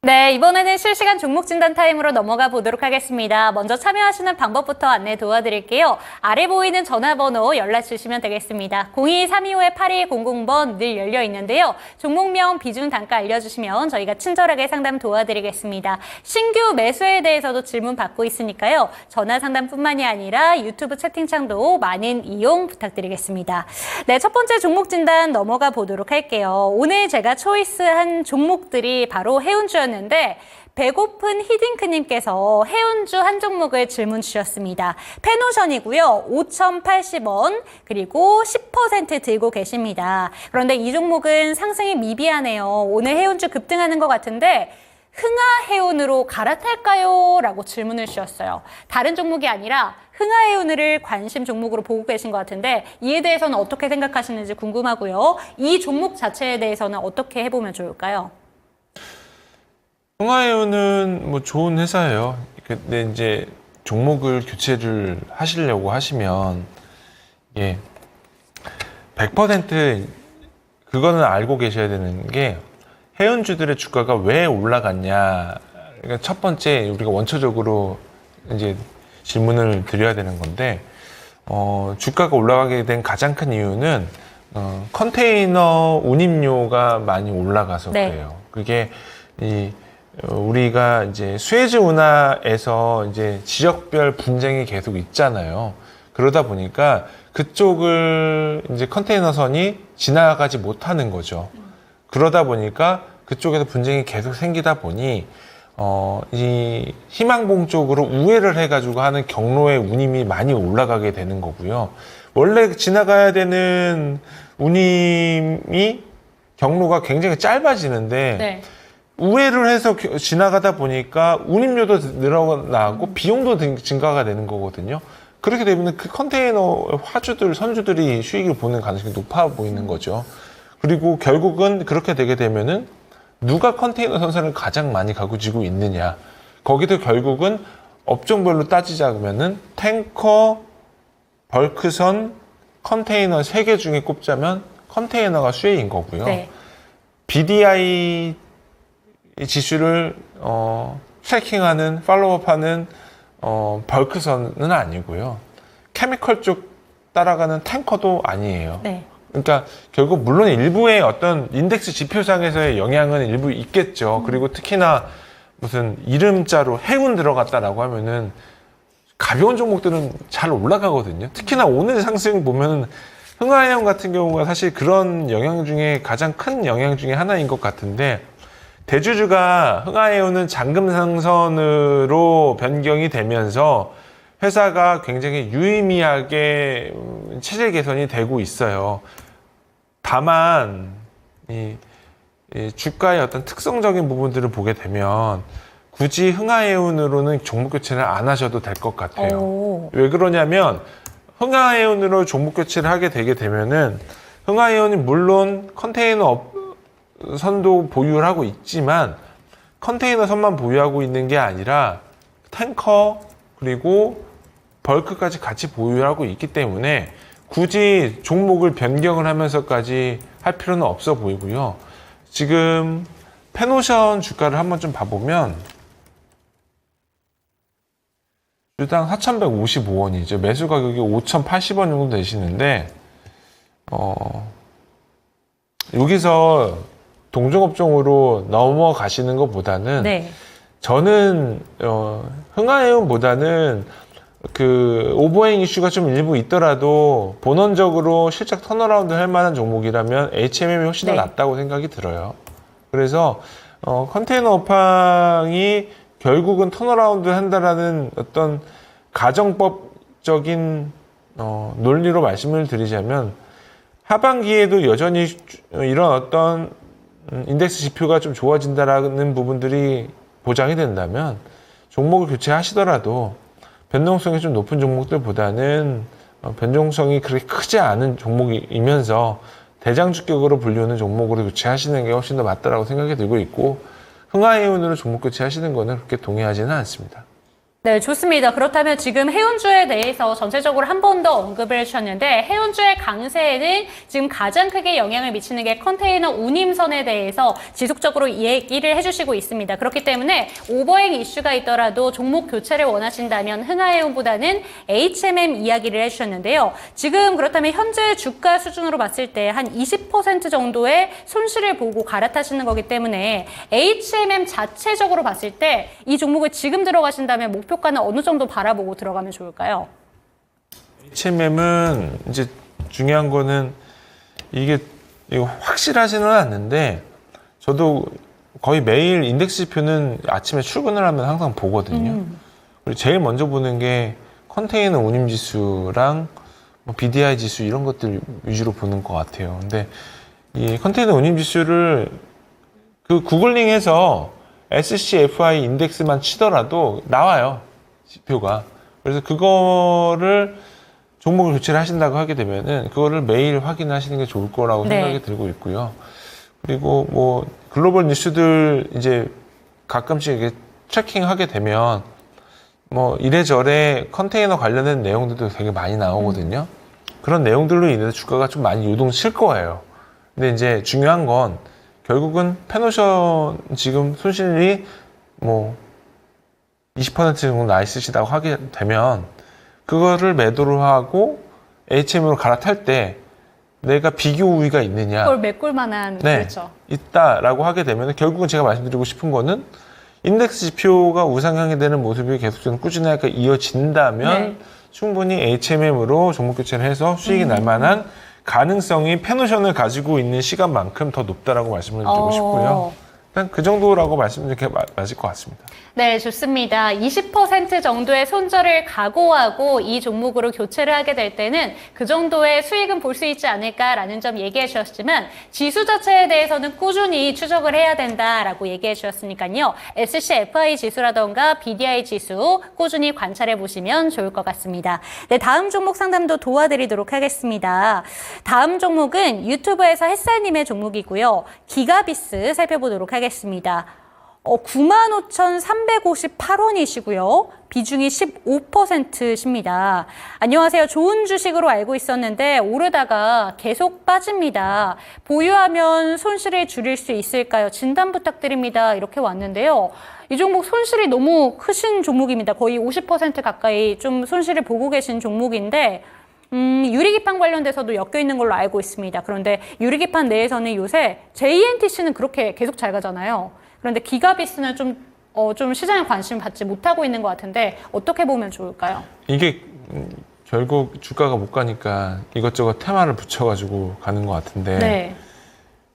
네, 이번에는 실시간 종목 진단 타임으로 넘어가 보도록 하겠습니다. 먼저 참여하시는 방법부터 안내 도와드릴게요. 아래 보이는 전화번호 연락 주시면 되겠습니다. 02-325-8200번 늘 열려 있는데요. 종목명, 비중, 단가 알려주시면 저희가 친절하게 상담 도와드리겠습니다. 신규 매수에 대해서도 질문 받고 있으니까요. 전화 상담뿐만이 아니라 유튜브 채팅창도 많은 이용 부탁드리겠습니다. 네, 첫 번째 종목 진단 넘어가 보도록 할게요. 오늘 제가 초이스한 종목들이 바로 해운주였는데 배고픈 히딩크님께서 해운주 한 종목을 질문 주셨습니다. 페노션이고요. 5,080원 그리고 10% 들고 계십니다. 그런데 이 종목은 상승이 미비하네요. 오늘 해운주 급등하는 것 같은데 흥하해운으로 갈아탈까요? 라고 질문을 주셨어요. 다른 종목이 아니라 흥하해운을 관심 종목으로 보고 계신 것 같은데 이에 대해서는 어떻게 생각하시는지 궁금하고요. 이 종목 자체에 대해서는 어떻게 해보면 좋을까요? 흥하해운은 뭐 좋은 회사예요. 근데 이제 종목을 교체를 하시려고 하시면 예, 100% 그거는 알고 계셔야 되는 게 해운주들의 주가가 왜 올라갔냐. 그러니까 첫 번째 우리가 원초적으로 이제 질문을 드려야 되는 건데 주가가 올라가게 된 가장 큰 이유는 컨테이너 운임료가 많이 올라가서 그래요. 그게 우리가 이제 수에즈 운하에서 이제 지역별 분쟁이 계속 있잖아요. 그러다 보니까 그쪽을 이제 컨테이너선이 지나가지 못하는 거죠. 그러다 보니까 그쪽에서 분쟁이 계속 생기다 보니 이 희망봉 쪽으로 우회를 해가지고 하는 경로의 운임이 많이 올라가게 되는 거고요. 원래 지나가야 되는 운임이 경로가 굉장히 짧아지는데 네. 우회를 해서 지나가다 보니까 운임료도 늘어나고 비용도 증가가 되는 거거든요. 그렇게 되면 그 컨테이너 화주들, 선주들이 수익을 보는 가능성이 높아 보이는 거죠. 그리고 결국은 그렇게 되게 되면은 누가 컨테이너 선선을 가장 많이 가지고 있느냐. 거기도 결국은 업종별로 따지자면은 탱커, 벌크선, 컨테이너 3개 중에 꼽자면 컨테이너가 수혜인 거고요. 네. BDI 지수를 트래킹하는, 팔로우업하는 벌크선은 아니고요. 케미컬 쪽 따라가는 탱커도 아니에요. 네. 그러니까 결국 물론 일부의 어떤 인덱스 지표상에서의 영향은 일부 있겠죠. 그리고 특히나 무슨 이름자로 해운 들어갔다라고 하면은 가벼운 종목들은 잘 올라가거든요. 특히나 오늘 상승 보면 흥하해운 같은 경우가 사실 그런 영향 중에 가장 큰 영향 중에 하나인 것 같은데 대주주가 흥하해운은 잔금상선으로 변경이 되면서 회사가 굉장히 유의미하게 체제 개선이 되고 있어요. 다만 이 주가의 어떤 특성적인 부분들을 보게 되면 굳이 흥하해운으로는 종목 교체를 안 하셔도 될 것 같아요. 오. 왜 그러냐면 흥하해운으로 종목 교체를 하게 되게 되면은 흥하해운이 물론 컨테이너 선도 보유를 하고 있지만 컨테이너 선만 보유하고 있는 게 아니라 탱커 그리고 벌크까지 같이 보유하고 있기 때문에 굳이 종목을 변경을 하면서까지 할 필요는 없어 보이고요. 지금 페노션 주가를 한번 좀 봐보면 주당 4,155원이죠. 매수 가격이 5,080원 정도 되시는데 여기서 동종업종으로 넘어가시는 것보다는 네. 저는 흥하해운보다는 그 오버행 이슈가 좀 일부 있더라도 본원적으로 실적 턴어라운드 할 만한 종목이라면 HMM이 훨씬 더 네. 낫다고 생각이 들어요. 그래서 컨테이너 업황이 결국은 턴어라운드 한다라는 어떤 가정법적인 논리로 말씀을 드리자면 하반기에도 여전히 이런 어떤 인덱스 지표가 좀 좋아진다라는 부분들이 보장이 된다면 종목을 교체하시더라도 변동성이 좀 높은 종목들보다는 변동성이 그렇게 크지 않은 종목이면서 대장주격으로 불리우는 종목으로 교체하시는 게 훨씬 더 맞다라고 생각이 들고 있고 흥하해운으로 종목 교체하시는 거는 그렇게 동의하지는 않습니다. 네, 좋습니다. 그렇다면 지금 해운주에 대해서 전체적으로 한 번 더 언급을 해주셨는데 해운주의 강세에는 지금 가장 크게 영향을 미치는 게 컨테이너 운임선에 대해서 지속적으로 얘기를 해주시고 있습니다. 그렇기 때문에 오버행 이슈가 있더라도 종목 교체를 원하신다면 흥하해운보다는 HMM 이야기를 해주셨는데요. 지금 그렇다면 현재 주가 수준으로 봤을 때 한 20% 정도의 손실을 보고 갈아타시는 거기 때문에 HMM 자체적으로 봤을 때 이 종목을 지금 들어가신다면 목표가는 어느 정도 바라보고 들어가면 좋을까요? HMM은 이제 중요한 거는 이거 확실하지는 않는데 저도 거의 매일 인덱스 지표는 아침에 출근을 하면 항상 보거든요. 그리고 제일 먼저 보는 게 컨테이너 운임 지수랑 뭐 BDI 지수 이런 것들 위주로 보는 것 같아요. 근데 이 컨테이너 운임 지수를 그 구글링해서 SCFI 인덱스만 치더라도 나와요. 지표가. 그래서 그거를 종목을 교체를 하신다고 하게 되면은 그거를 매일 확인하시는 게 좋을 거라고 네. 생각이 들고 있고요. 그리고 뭐 글로벌 뉴스들 이제 가끔씩 이렇게 트래킹하게 되면 뭐 이래저래 컨테이너 관련된 내용들도 되게 많이 나오거든요. 그런 내용들로 인해서 주가가 좀 많이 요동칠 거예요. 근데 이제 중요한 건 결국은 페노션 지금 손실이 뭐 20% 정도 나 있으시다고 하게 되면 그거를 매도를 하고 HM으로 갈아탈 때 내가 비교 우위가 있느냐 그걸 메꿀 만한 네, 그렇죠. 있다라고 하게 되면 결국은 제가 말씀드리고 싶은 거는 인덱스 지표가 우상향이 되는 모습이 계속 좀 꾸준하게 이어진다면 네. 충분히 HMM으로 종목 교체를 해서 수익이 날 만한 가능성이 페노션을 가지고 있는 시간만큼 더 높다라고 말씀을 드리고 싶고요. 일단 그 정도라고 말씀드리는 게 맞을 것 같습니다. 네, 좋습니다. 20% 정도의 손절을 각오하고 이 종목으로 교체를 하게 될 때는 그 정도의 수익은 볼 수 있지 않을까라는 점 얘기해 주셨지만 지수 자체에 대해서는 꾸준히 추적을 해야 된다라고 얘기해 주셨으니까요. SCFI 지수라던가 BDI 지수 꾸준히 관찰해 보시면 좋을 것 같습니다. 네, 다음 종목 상담도 도와드리도록 하겠습니다. 다음 종목은 유튜브에서 햇살님의 종목이고요. 기가비스 살펴보도록 하겠습니다. 95,358원이시고요. 비중이 15%십니다. 안녕하세요. 좋은 주식으로 알고 있었는데 오르다가 계속 빠집니다. 보유하면 손실을 줄일 수 있을까요? 진단 부탁드립니다. 이렇게 왔는데요. 이 종목 손실이 너무 크신 종목입니다. 거의 50% 가까이 좀 손실을 보고 계신 종목인데 유리기판 관련돼서도 엮여 있는 걸로 알고 있습니다. 그런데 유리기판 내에서는 요새 JNTC는 그렇게 계속 잘 가잖아요. 그런데 기가비스는 좀 시장에 관심 받지 못하고 있는 것 같은데 어떻게 보면 좋을까요? 이게 결국 주가가 못 가니까 이것저것 테마를 붙여가지고 가는 것 같은데 네.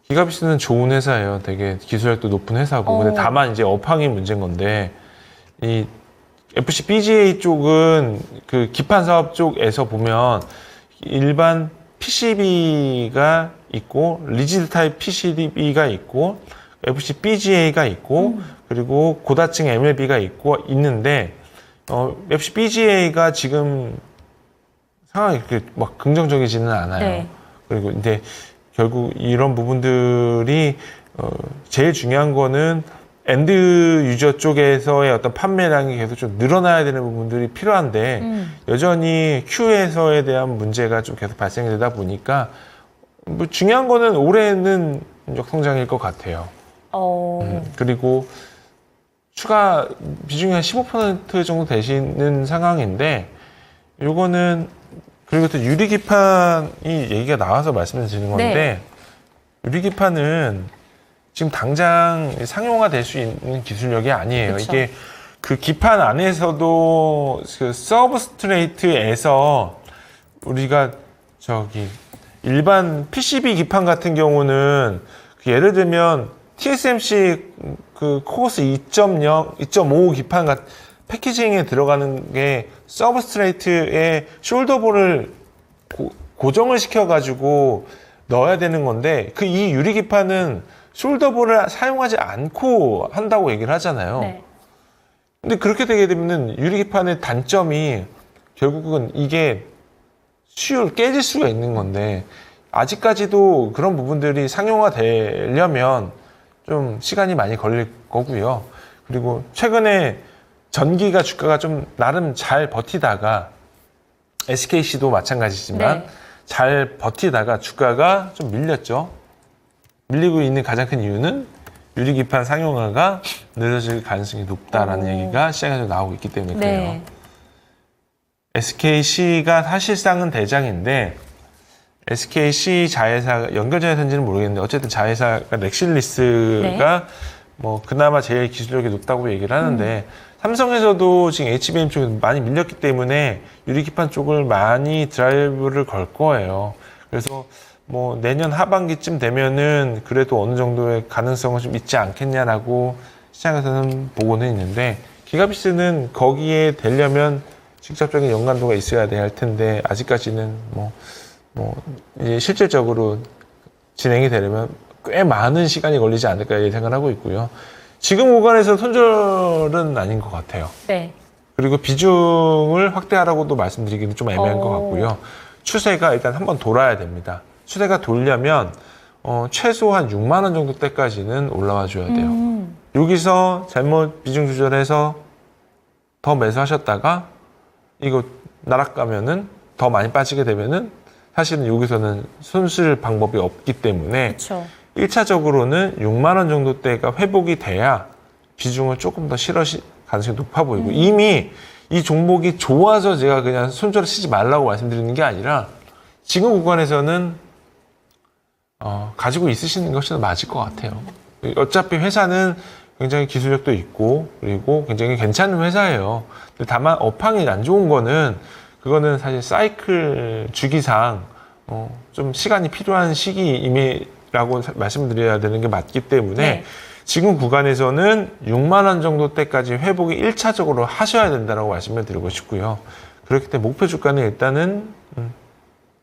기가비스는 좋은 회사예요. 되게 기술력도 높은 회사고 근데 다만 이제 업황이 문제인 건데 이 FC BGA 쪽은 그 기판 사업 쪽에서 보면 일반 PCB가 있고 리지드 타입 PCB가 있고 FCBGA가 있고 그리고 고다층 MLB가 있는데 FCBGA가 지금 상황이 그렇게 막 긍정적이지는 않아요. 네. 그리고 근데 결국 이런 부분들이 제일 중요한 거는 엔드 유저 쪽에서의 어떤 판매량이 계속 좀 늘어나야 되는 부분들이 필요한데 여전히 Q에서에 대한 문제가 좀 계속 발생이 되다 보니까 뭐 중요한 거는 올해는 역성장일 것 같아요. 그리고 추가 비중이 한 15% 정도 되시는 상황인데 요거는 그리고 또 유리기판이 얘기가 나와서 말씀을 드리는 건데 네. 유리기판은 지금 당장 상용화 될 수 있는 기술력이 아니에요. 그쵸. 이게 그 기판 안에서도 그 서브스트레이트에서 우리가 저기 일반 PCB 기판 같은 경우는 그 예를 들면 TSMC 그 코어스 2.0, 2.5 기판 같은 패키징에 들어가는 게 서브스트레이트에 숄더볼을 고정을 시켜가지고 넣어야 되는 건데 그 이 유리기판은 숄더볼을 사용하지 않고 한다고 얘기를 하잖아요. 네. 근데 그렇게 되게 되면은 유리기판의 단점이 결국은 이게 깨질 수가 있는 건데 아직까지도 그런 부분들이 상용화 되려면 좀 시간이 많이 걸릴 거고요. 그리고 최근에 전기가 주가가 좀 나름 잘 버티다가 SKC도 마찬가지지만 네. 잘 버티다가 주가가 좀 밀렸죠. 밀리고 있는 가장 큰 이유는 유리기판 상용화가 늦어질 가능성이 높다라는 얘기가 시장에서 나오고 있기 때문에 그래요. 네. SKC가 사실상은 대장인데 SKC 자회사 연결자회사인지는 모르겠는데 어쨌든 자회사가 렉실리스가 뭐 그나마 제일 기술력이 높다고 얘기를 하는데 삼성에서도 지금 HBM 쪽에 많이 밀렸기 때문에 유리기판 쪽을 많이 드라이브를 걸 거예요. 그래서 뭐 내년 하반기쯤 되면은 그래도 어느 정도의 가능성은 좀 있지 않겠냐라고 시장에서는 보고는 있는데 기가비스는 거기에 되려면 직접적인 연관도가 있어야 돼야 할 텐데 아직까지는 뭐 이제 실질적으로 진행이 되려면 꽤 많은 시간이 걸리지 않을까 예상을 하고 있고요. 지금 구간에서 손절은 아닌 것 같아요. 네. 그리고 비중을 확대하라고도 말씀드리기는 좀 애매한 것 같고요. 추세가 일단 한번 돌아야 됩니다. 추세가 돌려면 최소한 6만 원 정도 때까지는 올라와 줘야 돼요. 여기서 잘못 비중 조절해서 더 매수하셨다가 이거 나락가면은 더 많이 빠지게 되면은 사실은 여기서는 손쓸 방법이 없기 때문에 그렇죠. 1차적으로는 6만 원 정도 대가 회복이 돼야 비중을 조금 더 실으실 가능성이 높아 보이고 이미 이 종목이 좋아서 제가 그냥 손절을 치지 말라고 말씀드리는 게 아니라 지금 구간에서는 가지고 있으시는 것이 더 맞을 것 같아요. 어차피 회사는 굉장히 기술력도 있고 그리고 굉장히 괜찮은 회사예요. 근데 다만 업황이 안 좋은 거는 그거는 사실 사이클 주기상 좀 시간이 필요한 시기임이라고 말씀드려야 되는 게 맞기 때문에 네. 지금 구간에서는 6만 원 정도 때까지 회복이 1차적으로 하셔야 된다고 말씀을 드리고 싶고요. 그렇기 때문에 목표 주가는 일단은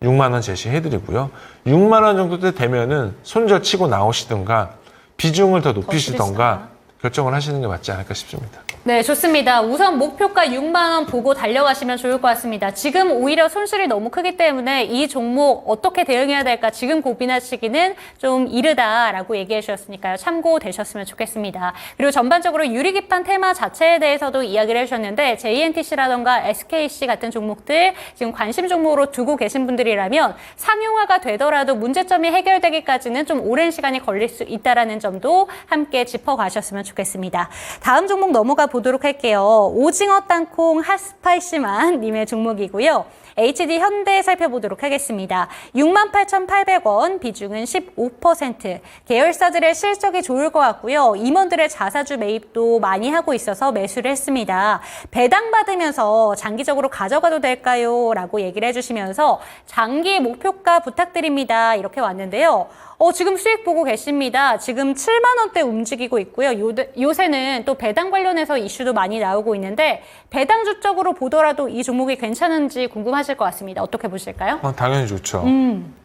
6만 원 제시해드리고요. 6만 원 정도 때 되면은 손절 치고 나오시든가 비중을 더 높이시던가 결정을 하시는 게 맞지 않을까 싶습니다. 네, 좋습니다. 우선 목표가 6만 원 보고 달려가시면 좋을 것 같습니다. 지금 오히려 손실이 너무 크기 때문에 이 종목 어떻게 대응해야 될까 지금 고민하시기는 좀 이르다라고 얘기해 주셨으니까요. 참고되셨으면 좋겠습니다. 그리고 전반적으로 유리기판 테마 자체에 대해서도 이야기를 해주셨는데 JNTC라던가 SKC 같은 종목들 지금 관심 종목으로 두고 계신 분들이라면 상용화가 되더라도 문제점이 해결되기까지는 좀 오랜 시간이 걸릴 수 있다는 점도 함께 짚어가셨으면 좋겠습니다. 다음 종목 넘어가 보도록 할게요. 오징어 땅콩 핫스파이시만 님의 종목이고요. HD 현대 살펴보도록 하겠습니다. 68,800원, 비중은 15%. 계열사들의 실적이 좋을 것 같고요. 임원들의 자사주 매입도 많이 하고 있어서 매수를 했습니다. 배당 받으면서 장기적으로 가져가도 될까요? 라고 얘기를 해주시면서 장기 목표가 부탁드립니다. 이렇게 왔는데요. 지금 수익 보고 계십니다. 지금 7만 원대 움직이고 있고요. 요새는 또 배당 관련해서 이슈도 많이 나오고 있는데 배당주적으로 보더라도 이 종목이 괜찮은지 궁금하시죠? 말씀하실 것 같습니다. 어떻게 보실까요? 당연히 좋죠.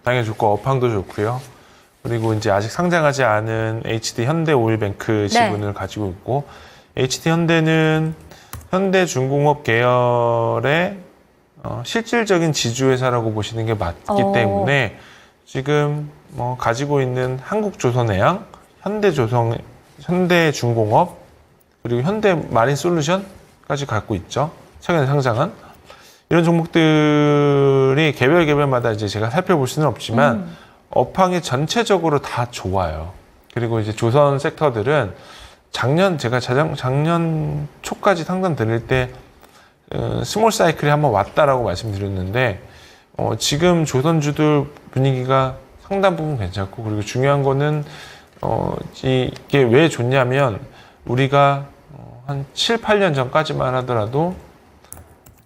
당연히 좋고 업황도 좋고요. 그리고 이제 아직 상장하지 않은 HD 현대 오일뱅크 지분을 가지고 있고 HD 현대는 현대중공업 계열의 실질적인 지주회사라고 보시는 게 맞기 때문에 지금 가지고 있는 한국조선해양, 현대중공업 그리고 현대마린솔루션까지 갖고 있죠. 최근에 상장한 이런 종목들이 개별마다 이제 제가 살펴볼 수는 없지만 업황이 전체적으로 다 좋아요. 그리고 이제 조선 섹터들은 제가 작년 초까지 상담 드릴 때 스몰 사이클이 한번 왔다라고 말씀드렸는데 지금 조선주들 분위기가 상당 부분 괜찮고 그리고 중요한 거는 이게 왜 좋냐면 우리가 한 7, 8년 전까지만 하더라도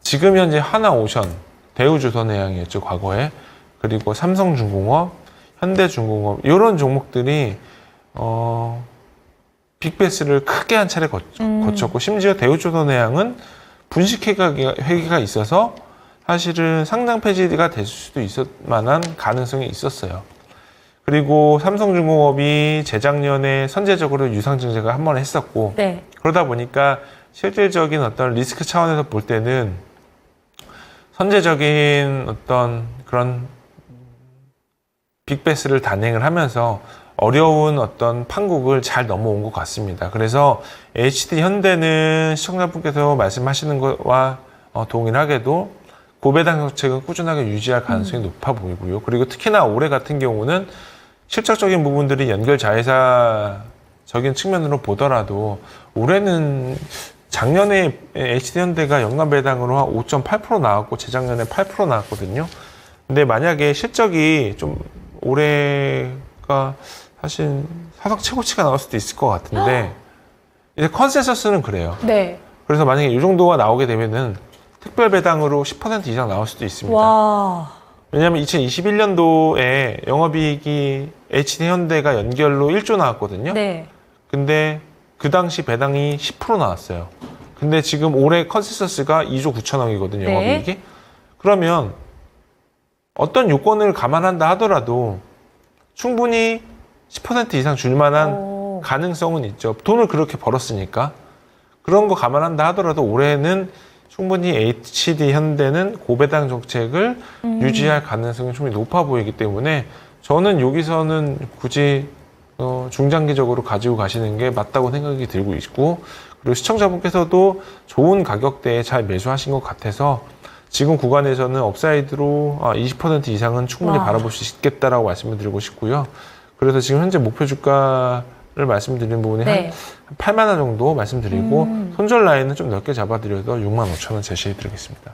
지금 현재 하나오션, 대우조선해양이었죠 과거에 그리고 삼성중공업, 현대중공업 이런 종목들이 빅베스를 크게 한 차례 거쳤고 심지어 대우조선해양은 분식회계가 있어서 사실은 상장 폐지가 될 수도 있을 만한 가능성이 있었어요. 그리고 삼성중공업이 재작년에 선제적으로 유상증자가 한 번 했었고 그러다 보니까 실질적인 어떤 리스크 차원에서 볼 때는 선제적인 어떤 그런 빅베스를 단행을 하면서 어려운 어떤 판국을 잘 넘어온 것 같습니다. 그래서 HD 현대는 시청자분께서 말씀하시는 것과 동일하게도 고배당 정책은 꾸준하게 유지할 가능성이 높아 보이고요. 그리고 특히나 올해 같은 경우는 실적적인 부분들이 연결 자회사적인 측면으로 보더라도 올해는 작년에 HD현대가 연간 배당으로 한 5.8% 나왔고 재작년에 8% 나왔거든요. 근데 만약에 실적이 좀 올해가 사실 사상 최고치가 나올 수도 있을 것 같은데 이제 컨센서스는 그래요. 그래서 만약에 이 정도가 나오게 되면은 특별 배당으로 10% 이상 나올 수도 있습니다. 왜냐하면 2021년도에 영업이익이 HD현대가 연결로 1조 나왔거든요. 근데 그 당시 배당이 10% 나왔어요. 근데 지금 올해 컨센서스가 2조 9천억이거든요, 영업이익이. 그러면 어떤 요건을 감안한다 하더라도 충분히 10% 이상 줄 만한 가능성은 있죠. 돈을 그렇게 벌었으니까. 그런 거 감안한다 하더라도 올해는 충분히 HD현대는 고배당 정책을 유지할 가능성이 충분히 높아 보이기 때문에 저는 여기서는 굳이 중장기적으로 가지고 가시는 게 맞다고 생각이 들고 있고 그리고 시청자분께서도 좋은 가격대에 잘 매수하신 것 같아서 지금 구간에서는 업사이드로 20% 이상은 충분히 바라볼 수 있겠다라고 말씀을 드리고 싶고요. 그래서 지금 현재 목표 주가를 말씀드린 부분이 한 8만 원 정도 말씀드리고 손절 라인은 좀 넓게 잡아드려서 6만 5천 원 제시해드리겠습니다.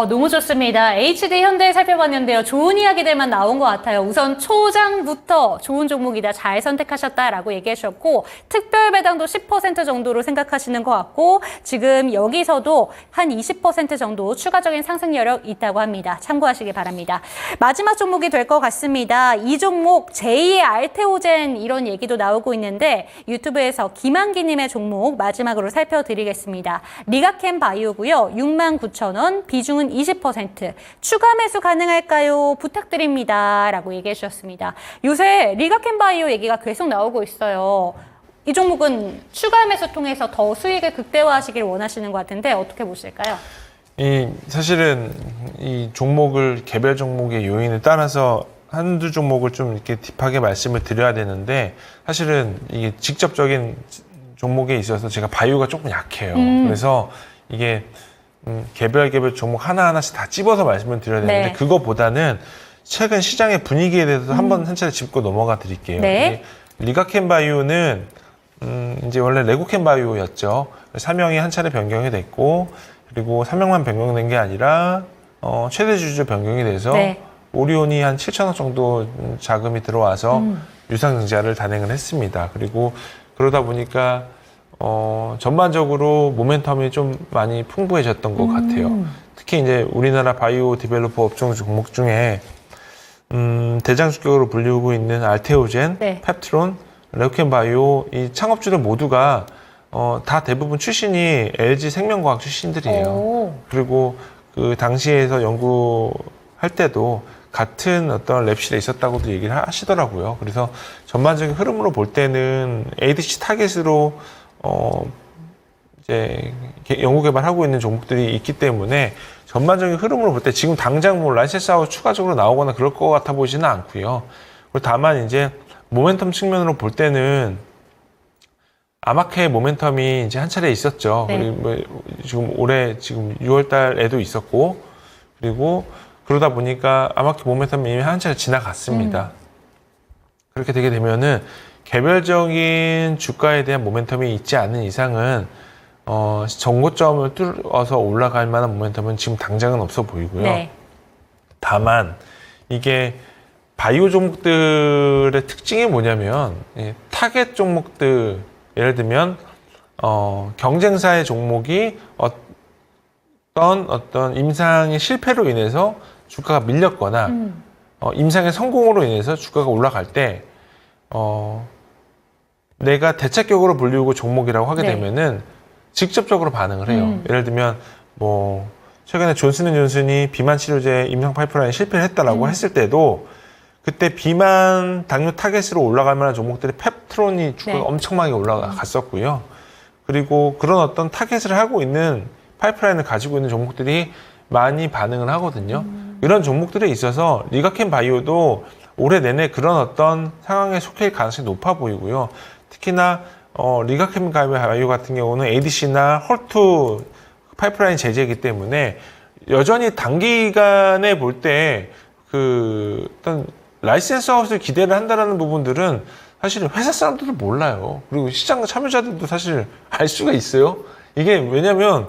너무 좋습니다. HD 현대 살펴봤는데요. 좋은 이야기들만 나온 것 같아요. 우선 초장부터 좋은 종목이다. 잘 선택하셨다라고 얘기해 주셨고 특별 배당도 10% 정도로 생각하시는 것 같고 지금 여기서도 한 20% 정도 추가적인 상승 여력 있다고 합니다. 참고하시기 바랍니다. 마지막 종목이 될 것 같습니다. 이 종목 제2의 알테오젠 이런 얘기도 나오고 있는데 유튜브에서 김한기님의 종목 마지막으로 살펴드리겠습니다. 리가캠 바이오고요. 69,000원 비중은 20% 추가 매수 가능할까요? 부탁드립니다. 라고 얘기해 주셨습니다. 요새 리가캠바이오 얘기가 계속 나오고 있어요. 이 종목은 추가 매수 통해서 더 수익을 극대화하시길 원하시는 것 같은데 어떻게 보실까요? 사실은 이 종목을 개별 종목의 요인에 따라서 한두 종목을 좀 이렇게 딥하게 말씀을 드려야 되는데 사실은 이게 직접적인 종목에 있어서 제가 바이오가 조금 약해요. 그래서 이게 개별 종목 하나하나씩 다 찝어서 말씀을 드려야 되는데 그거보다는 최근 시장의 분위기에 대해서 한번 한 차례 짚고 넘어가 드릴게요. 리가캠 바이오는 이제 원래 레고캠 바이오였죠. 사명이 한 차례 변경이 됐고 그리고 사명만 변경된 게 아니라 최대 주주 변경이 돼서 오리온이 한 7천억 정도 자금이 들어와서 유상증자를 단행을 했습니다. 그리고 그러다 보니까 전반적으로 모멘텀이 좀 많이 풍부해졌던 것 같아요. 특히 이제 우리나라 바이오 디벨로퍼 업종 종목 중에 대장 주격으로 불리우고 있는 알테오젠, 펩트론, 레오켄 바이오 이 창업주들 모두가 다 대부분 출신이 LG 생명과학 출신들이에요. 그리고 그 당시에서 연구할 때도 같은 어떤 랩실에 있었다고도 얘기를 하시더라고요. 그래서 전반적인 흐름으로 볼 때는 ADC 타겟으로 이제 연구 개발하고 있는 종목들이 있기 때문에 전반적인 흐름으로 볼 때 지금 당장 뭐 라이센스하고 추가적으로 나오거나 그럴 것 같아 보이지는 않고요. 그리고 다만 이제 모멘텀 측면으로 볼 때는 아마케 모멘텀이 이제 한 차례 있었죠. 네. 그리고 뭐 지금 올해 지금 6월 달에도 있었고, 그리고 그러다 보니까 아마케 모멘텀이 이미 한 차례 지나갔습니다. 그렇게 되게 되면은 개별적인 주가에 대한 모멘텀이 있지 않는 이상은 정고점을 뚫어서 올라갈 만한 모멘텀은 지금 당장은 없어 보이고요. 네. 다만 이게 바이오 종목들의 특징이 뭐냐면 타겟 종목들, 예를 들면 경쟁사의 종목이 어떤 임상의 실패로 인해서 주가가 밀렸거나 임상의 성공으로 인해서 주가가 올라갈 때 내가 대책격으로 불리우고 종목이라고 하게 네. 되면은 직접적으로 반응을 해요. 예를 들면 뭐 최근에 존슨앤존슨이 비만 치료제 임상 파이프라인 실패를 했다라고 했을 때도 그때 비만 당뇨 타겟으로 올라갈 만한 종목들이 펩트론이 주가가 네. 엄청나게 올라갔었고요. 그리고 그런 어떤 타겟을 하고 있는 파이프라인을 가지고 있는 종목들이 많이 반응을 하거든요. 이런 종목들에 있어서 리가켄 바이오도 올해 내내 그런 어떤 상황에 속해 있을 가능성이 높아 보이고요. 특히나 리가켄 바이오 같은 경우는 ADC나 헐투 파이프라인 제재이기 때문에 여전히 단기간에 볼 때 어떤 라이센스 아웃을 기대를 한다라는 부분들은 사실 회사 사람들도 몰라요. 그리고 시장 참여자들도 사실 알 수가 있어요. 이게 왜냐면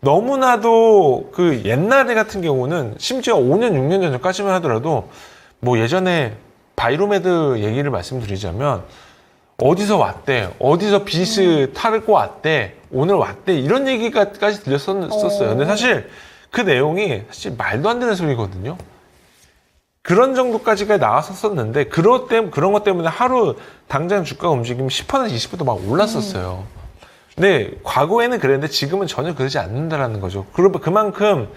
너무나도 그 옛날에 같은 경우는 심지어 5년, 6년 전까지만 하더라도 뭐 예전에 바이로메드 얘기를 말씀드리자면 어디서 왔대, 어디서 빚을 타고 왔대, 오늘 왔대, 이런 얘기까지 들렸었어요. 근데 사실 그 내용이 사실 말도 안 되는 소리거든요. 그런 정도까지가 나왔었는데 그런 것 때문에 하루 당장 주가 움직이면 10%, 20% 막 올랐었어요. 근데 과거에는 그랬는데 지금은 전혀 그러지 않는다라는 거죠. 그만큼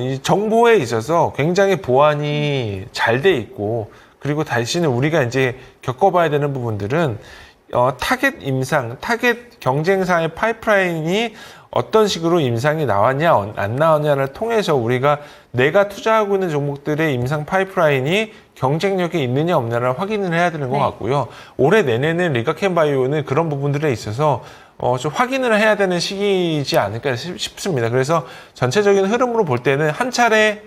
이 정보에 있어서 굉장히 보안이 잘 돼 있고, 그리고 다시는 우리가 이제 겪어봐야 되는 부분들은 타겟 임상, 타겟 경쟁사의 파이프라인이 어떤 식으로 임상이 나왔냐 안 나왔냐를 통해서 우리가 내가 투자하고 있는 종목들의 임상 파이프라인이 경쟁력이 있느냐 없느냐를 확인을 해야 되는 것 같고요. 올해 내내는 리가켄 바이오는 그런 부분들에 있어서 좀 확인을 해야 되는 시기이지 않을까 싶습니다. 그래서 전체적인 흐름으로 볼 때는 한 차례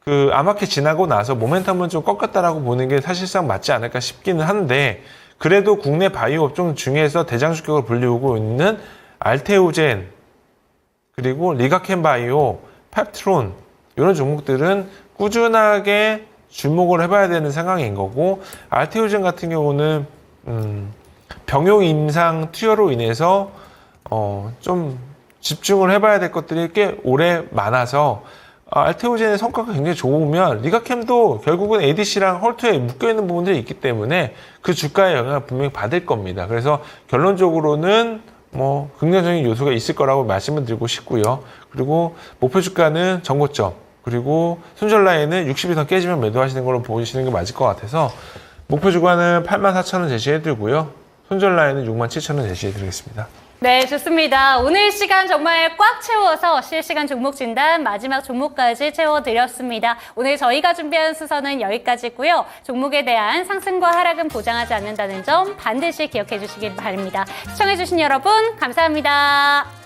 그 아마케 지나고 나서 모멘텀은 좀 꺾였다라고 보는 게 사실상 맞지 않을까 싶기는 한데, 그래도 국내 바이오 업종 중에서 대장주격을 불리우고 있는 알테오젠, 그리고 리가켄 바이오, 펩트론, 이런 종목들은 꾸준하게 주목을 해봐야 되는 상황인 거고, 알테오젠 같은 경우는 병용 임상 투여로 인해서 좀 집중을 해봐야 될 것들이 꽤 오래 많아서 알테오젠의 성과가 굉장히 좋으면 리가캠도 결국은 ADC랑 헐투에 묶여있는 부분들이 있기 때문에 그 주가의 영향을 분명히 받을 겁니다. 그래서 결론적으로는 뭐 긍정적인 요소가 있을 거라고 말씀을 드리고 싶고요. 그리고 목표 주가는 전고점, 그리고 손절 라인은 60이 깨지면 매도하시는 걸로 보시는 게 맞을 것 같아서 목표 주가는 84,000원 제시해드리고요. 손절 라인은 67,000원 제시해드리겠습니다. 네, 좋습니다. 오늘 시간 정말 꽉 채워서 실시간 종목 진단 마지막 종목까지 채워드렸습니다. 오늘 저희가 준비한 순서는 여기까지고요. 종목에 대한 상승과 하락은 보장하지 않는다는 점 반드시 기억해 주시길 바랍니다. 시청해 주신 여러분 감사합니다.